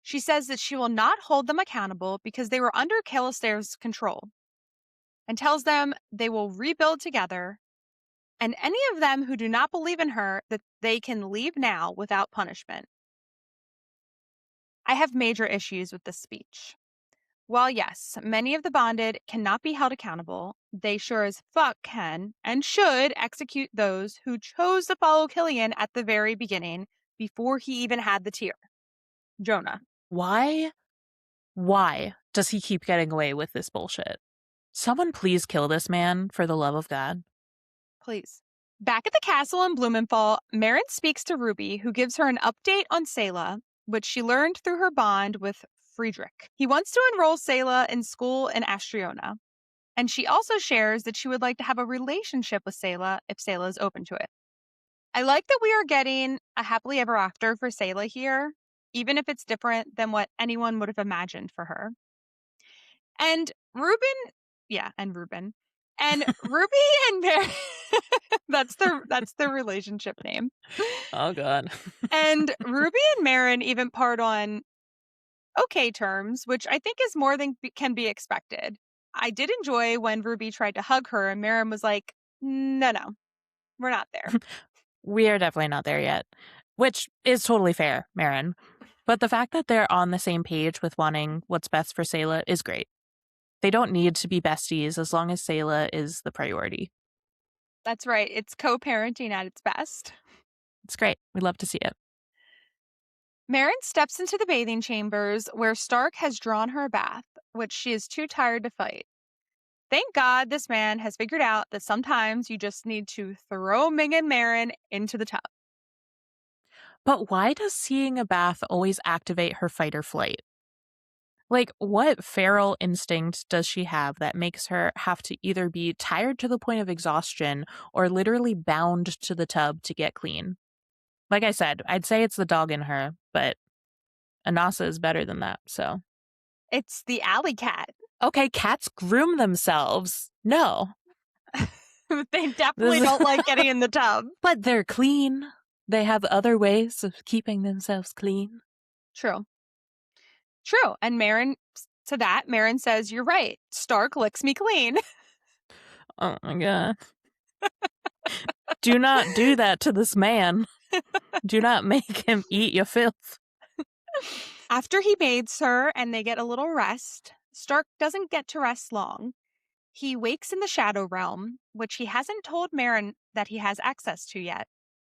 She says that she will not hold them accountable because they were under Calistair's control, and tells them they will rebuild together, and any of them who do not believe in her that they can leave now without punishment. I have major issues with this speech. While yes, many of the bonded cannot be held accountable, they sure as fuck can and should execute those who chose to follow Killian at the very beginning before he even had the tear. Jonah. Why does he keep getting away with this bullshit? Someone please kill this man, for the love of God. Please. Back at the castle in Blumenthal, Meryn speaks to Ruby, who gives her an update on Selah, which she learned through her bond with Friedrich. He wants to enroll Selah in school in Astriona, and she also shares that she would like to have a relationship with Selah if Selah is open to it. I like that we are getting a happily ever after for Selah here, even if it's different than what anyone would have imagined for her. And Ruby and Meryn, that's their relationship name. Oh God. And Ruby and Meryn even part on okay terms, which I think is more than can be expected. I did enjoy when Ruby tried to hug her and Meryn was like, no, we're not there. We are definitely not there yet, which is totally fair, Meryn. But the fact that they're on the same page with wanting what's best for Selah is great. They don't need to be besties as long as Selah is the priority. That's right. It's co-parenting at its best. It's great. We love to see it. Meryn steps into the bathing chambers where Stark has drawn her a bath, which she is too tired to fight. Thank God this man has figured out that sometimes you just need to throw Ming and Meryn into the tub. But why does seeing a bath always activate her fight or flight? Like, what feral instinct does she have that makes her have to either be tired to the point of exhaustion or literally bound to the tub to get clean? Like I said, I'd say it's the dog in her, but Anasa is better than that, so. It's the alley cat. Okay, cats groom themselves. No. They definitely don't like getting in the tub. But they're clean. They have other ways of keeping themselves clean. True. True. And Meryn says, "You're right. Stark licks me clean." Oh my god. Do not do that to this man. Do not make him eat your filth. After he bathes her and they get a little rest, Stark doesn't get to rest long. He wakes in the Shadow Realm, which he hasn't told Meryn that he has access to yet.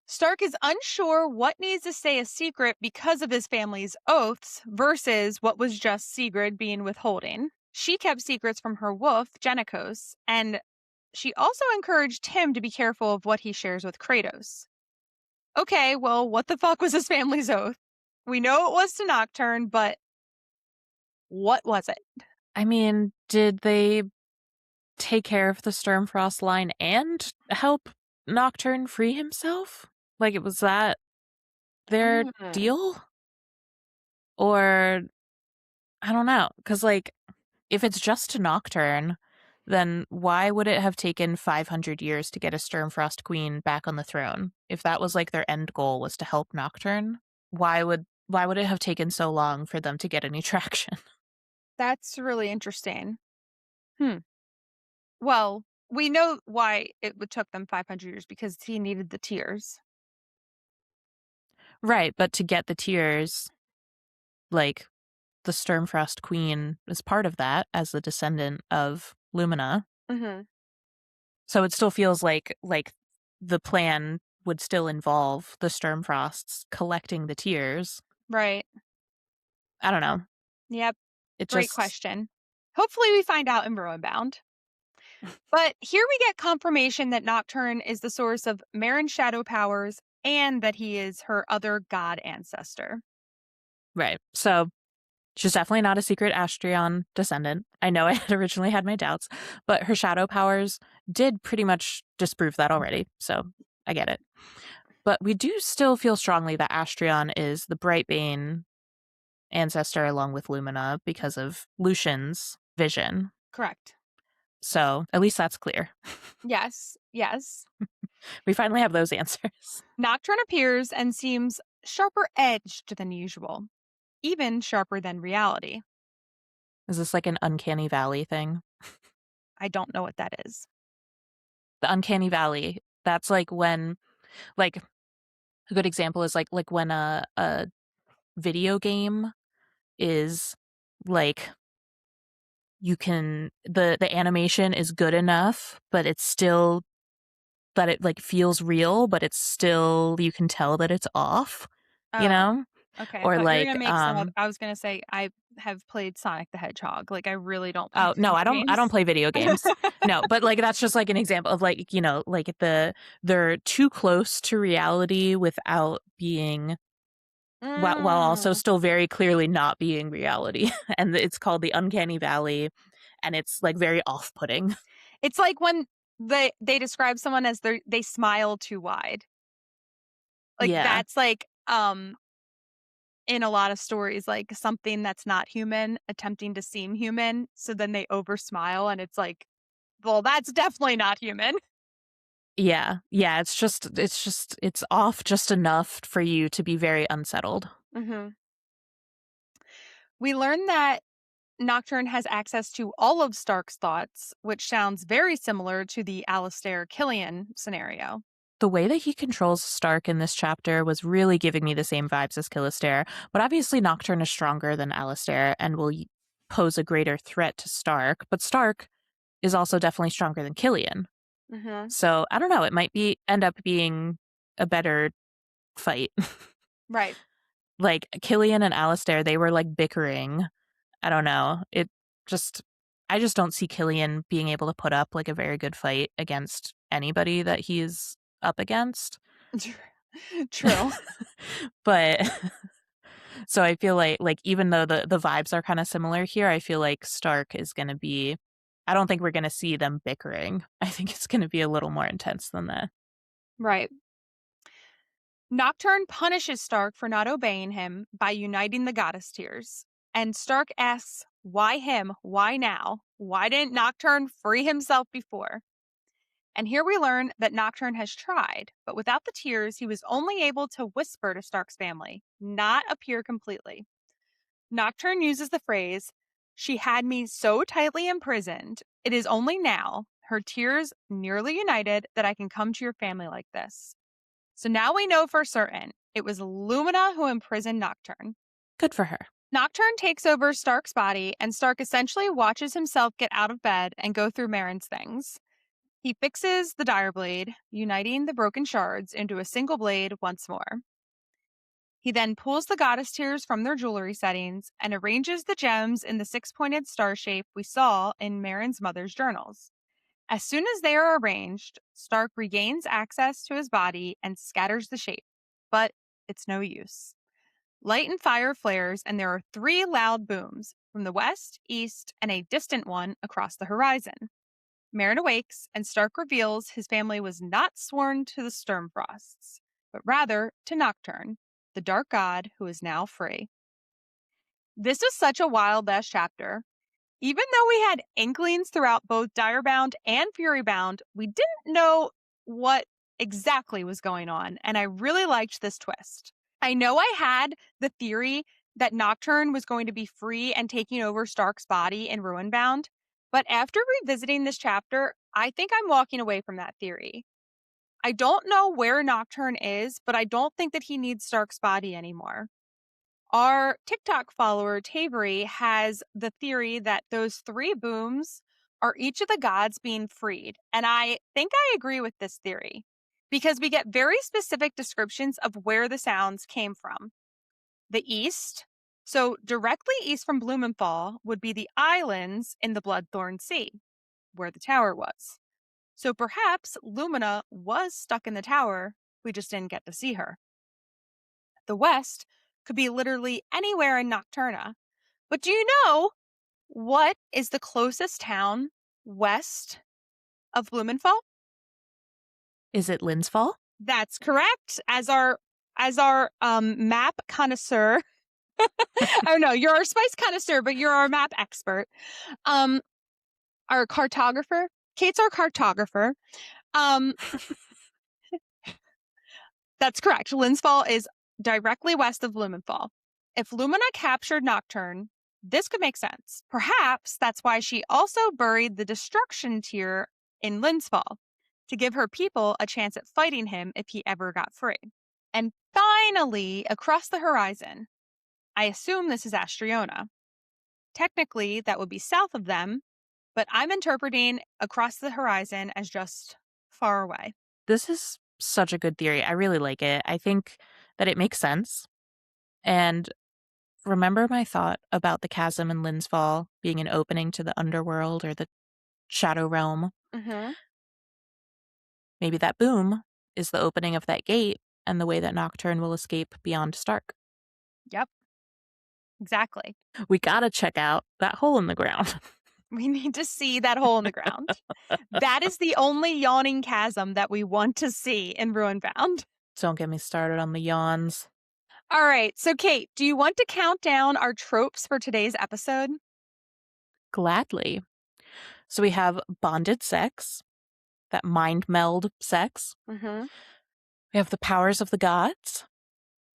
Stark is unsure what needs to stay a secret because of his family's oaths versus what was just Sigrid being withholding. She kept secrets from her wolf, Genikos, and she also encouraged him to be careful of what he shares with Kratos. Okay, well, what the fuck was his family's oath? We know it was to Nocturne, but what was it? I mean, did they take care of the Sturmfrost line and help Nocturne free himself? Like, was that their deal? Or, I don't know. Because, like, if it's just to Nocturne, then why would it have taken 500 years to get a Sturmfrost queen back on the throne? If that was, like, their end goal was to help Nocturne, why would it have taken so long for them to get any traction? That's really interesting. Well, we know why took them 500 years because he needed the tears. Right, but to get the tears, like, the Sturmfrost queen is part of that as the descendant of Lumina. Mm-hmm. So it still feels like the plan would still involve the Sturmfrosts collecting the tears. Right. I don't know. Yep. It Great just question. Hopefully we find out in Ruinbound. But here we get confirmation that Nocturne is the source of Meryn's shadow powers and that he is her other god ancestor. right. So she's definitely not a secret Astrion descendant. I know I had originally had my doubts, but her shadow powers did pretty much disprove that already. So I get it. But we do still feel strongly that Astrion is the Brightbane ancestor along with Lumina because of Lucien's vision. Correct. So at least that's clear. Yes. Yes. We finally have those answers. Nocturne appears and seems sharper edged than usual, even sharper than reality. Is this like an uncanny valley thing? I don't know what that is. The uncanny valley, that's like when, like, a good example is like when a video game is like, you can the animation is good enough, but it's still that it like feels real, but it's still, you can tell that it's off, you Oh, know? okay. I Or thought you were like gonna make I was gonna say I have played Sonic the Hedgehog. Like I really don't play oh no, video I don't games. play video games. No, but like that's just like an example of like, you know, like they're too close to reality without being, while also Mm. still very clearly not being reality. And it's called the uncanny valley, and it's like very off-putting. It's like when they describe someone as they smile too wide. Like Yeah. that's like in a lot of stories, like something that's not human attempting to seem human. So then they over smile and it's like, well, that's definitely not human. Yeah. Yeah, it's off just enough for you to be very unsettled. Mm-hmm. We learn that Nocturne has access to all of Stark's thoughts, which sounds very similar to the Alistair Killian scenario. The way that he controls Stark in this chapter was really giving me the same vibes as Killister, but obviously Nocturne is stronger than Alistair and will pose a greater threat to Stark, but Stark is also definitely stronger than Killian. Mm-hmm. So I don't know, it might end up being a better fight. Right. Like Killian and Alistair, they were like bickering. I don't know. I just don't see Killian being able to put up like a very good fight against anybody that he's up against. True. But so I feel like even though the vibes are kind of similar here, I feel like Stark is going to be, I don't think we're going to see them bickering. I think it's going to be a little more intense than that. Right. Nocturne punishes Stark for not obeying him by uniting the goddess tears. And Stark asks, why him? Why now? Why didn't Nocturne free himself before? And here we learn that Nocturne has tried, but without the tears, he was only able to whisper to Stark's family, not appear completely. Nocturne uses the phrase, "She had me so tightly imprisoned. It is only now, her tears nearly united, that I can come to your family like this." So now we know for certain it was Lumina who imprisoned Nocturne. Good for her. Nocturne takes over Stark's body, and Stark essentially watches himself get out of bed and go through Meryn's things. He fixes the dire blade, uniting the broken shards into a single blade once more. He then pulls the goddess tears from their jewelry settings and arranges the gems in the six-pointed star shape we saw in Meryn's mother's journals. As soon as they are arranged, Stark regains access to his body and scatters the shape, but it's no use. Light and fire flares, and there are 3 loud booms from the west, east, and a distant one across the horizon. Meryn awakes, and Stark reveals his family was not sworn to the Sturmfrosts, but rather to Nocturne, the dark god who is now free. This was such a wild last chapter. Even though we had inklings throughout both Direbound and Furybound, we didn't know what exactly was going on, and I really liked this twist. I know I had the theory that Nocturne was going to be free and taking over Stark's body in Ruinbound, but after revisiting this chapter, I think I'm walking away from that theory. I don't know where Nocturne is, but I don't think that he needs Stark's body anymore. Our TikTok follower, Tavery, has the theory that those 3 booms are each of the gods being freed. And I think I agree with this theory because we get very specific descriptions of where the sounds came from. The east, so directly east from Blumenthal, would be the islands in the Bloodthorn Sea, where the tower was. So perhaps Lumina was stuck in the tower. We just didn't get to see her. The west could be literally anywhere in Nocturna. But do you know what is the closest town west of Blumenthal? Is it Linsfall? That's correct. As our map connoisseur. I don't know, you're our spice connoisseur, but you're our map expert. Our cartographer. Kate's our cartographer. That's correct. Linsfall is directly west of Blumenthal. If Lumina captured Nocturne, this could make sense. Perhaps that's why she also buried the destruction tier in Linsfall, to give her people a chance at fighting him if he ever got free. And finally, across the horizon, I assume this is Astriona. Technically, that would be south of them, but I'm interpreting across the horizon as just far away. This is such a good theory. I really like it. I think that it makes sense. And remember my thought about the chasm in Linsfall being an opening to the underworld or the shadow realm? Mm-hmm. Maybe that boom is the opening of that gate and the way that Nocturne will escape beyond Stark. Yep, exactly. We gotta check out that hole in the ground. We need to see that hole in the ground. That is the only yawning chasm that we want to see in Ruinbound. Don't get me started on the yawns. All right, so Kate, do you want to count down our tropes for today's episode? Gladly. So we have bonded sex, that mind-meld sex. Mm-hmm. We have the powers of the gods.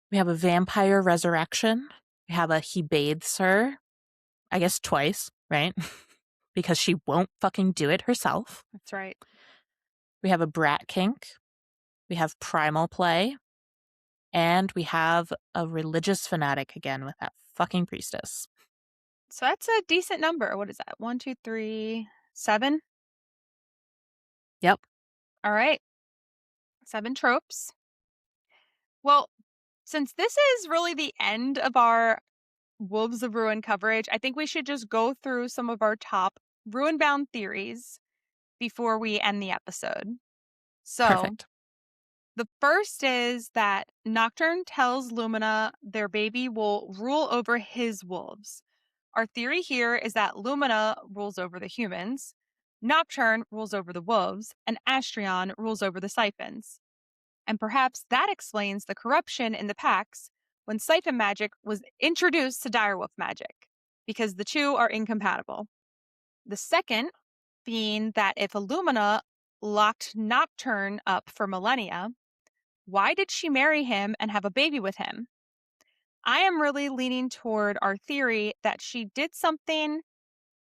We have a vampire resurrection. We have a he bathes her, I guess twice, right? Because she won't fucking do it herself. That's right. We have a brat kink. We have primal play. And we have a religious fanatic again with that fucking priestess. So that's a decent number. What is that? 1, 2, 3, 7? Yep. All right. 7 tropes. Well, since this is really the end of our Wolves of Ruin coverage, I think we should just go through some of our top Ruinbound theories before we end the episode. So, Perfect. the first is that Nocturne tells Lumina their baby will rule over his wolves. Our theory here is that Lumina rules over the humans, Nocturne rules over the wolves, and Astrion rules over the siphons. And perhaps that explains the corruption in the packs when siphon magic was introduced to direwolf magic, because the two are incompatible. The second being that if Illumina locked Nocturne up for millennia? Why did she marry him and have a baby with him? I am really leaning toward our theory that she did something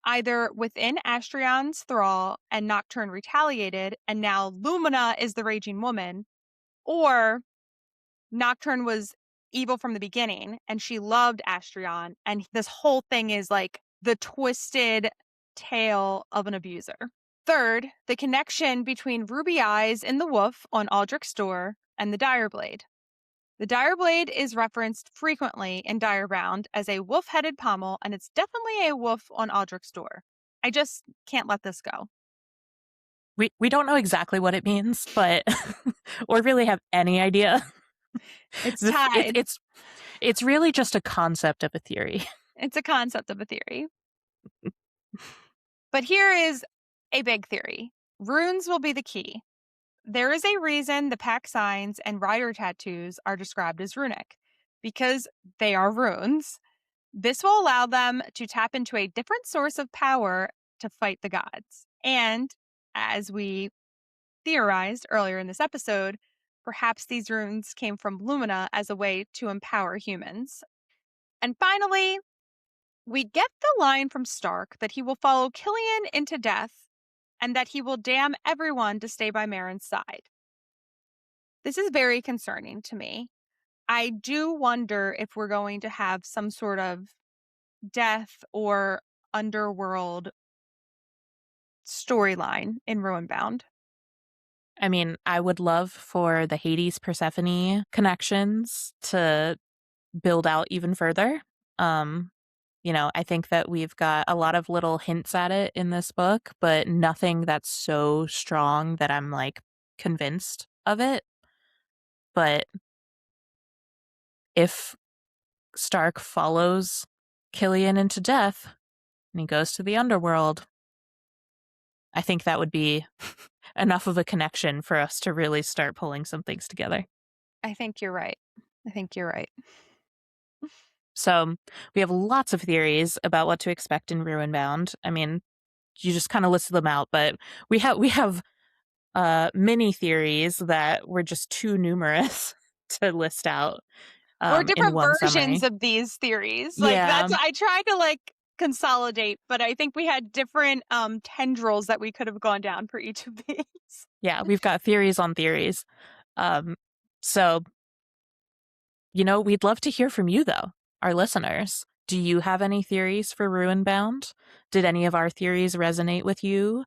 either within Astrion's thrall and Nocturne retaliated, and now Lumina is the raging woman, or Nocturne was evil from the beginning and she loved Astrion, and this whole thing is like the twisted tale of an abuser. Third, the connection between Ruby Eyes in the Wolf on Aldrich's door and the Dire Blade. The Dire Blade is referenced frequently in Direbound as a wolf-headed pommel, and it's definitely a wolf on Aldrich's door. I just can't let this go. We don't know exactly what it means, but or really have any idea. It's tied. It's really just a concept of a theory. It's a concept of a theory. But here is a big theory. Runes will be the key. There is a reason the pack signs and rider tattoos are described as runic, because they are runes. This will allow them to tap into a different source of power to fight the gods. And as we theorized earlier in this episode, perhaps these runes came from Lumina as a way to empower humans. And finally, we get the line from Stark that he will follow Killian into death and that he will damn everyone to stay by Meryn's side. This is very concerning to me. I do wonder if we're going to have some sort of death or underworld storyline in Ruinbound. I mean, I would love for the Hades Persephone connections to build out even further. I think that we've got a lot of little hints at it in this book, but nothing that's so strong that I'm like convinced of it. But if Stark follows Killian into death and he goes to the underworld, I think that would be enough of a connection for us to really start pulling some things together. I think you're right. So we have lots of theories about what to expect in Ruinbound. I mean, you just kind of listed them out, but we have mini theories that were just too numerous to list out. Or In different one versions summary. of these theories. Yeah. I tried to consolidate, but I think we had different tendrils that we could have gone down for each of these. Yeah, we've got theories on theories. So, we'd love to hear from you, though, our listeners. Do you have any theories for Ruinbound? Did any of our theories resonate with you?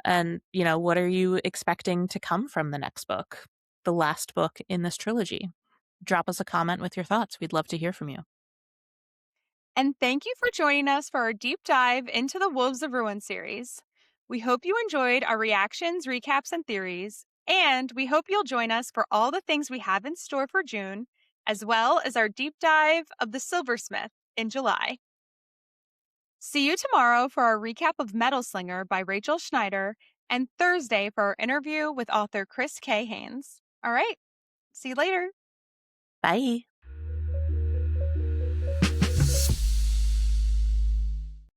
And, what are you expecting to come from the next book, the last book in this trilogy? Drop us a comment with your thoughts. We'd love to hear from you. And thank you for joining us for our deep dive into the Wolves of Ruin series. We hope you enjoyed our reactions, recaps, and theories, and we hope you'll join us for all the things we have in store for June, as well as our deep dive of the Silversmith in July. See you tomorrow for our recap of Metal Slinger by Rachel Schneider, and Thursday for our interview with author Chris K. Haynes. All right, see you later. Bye.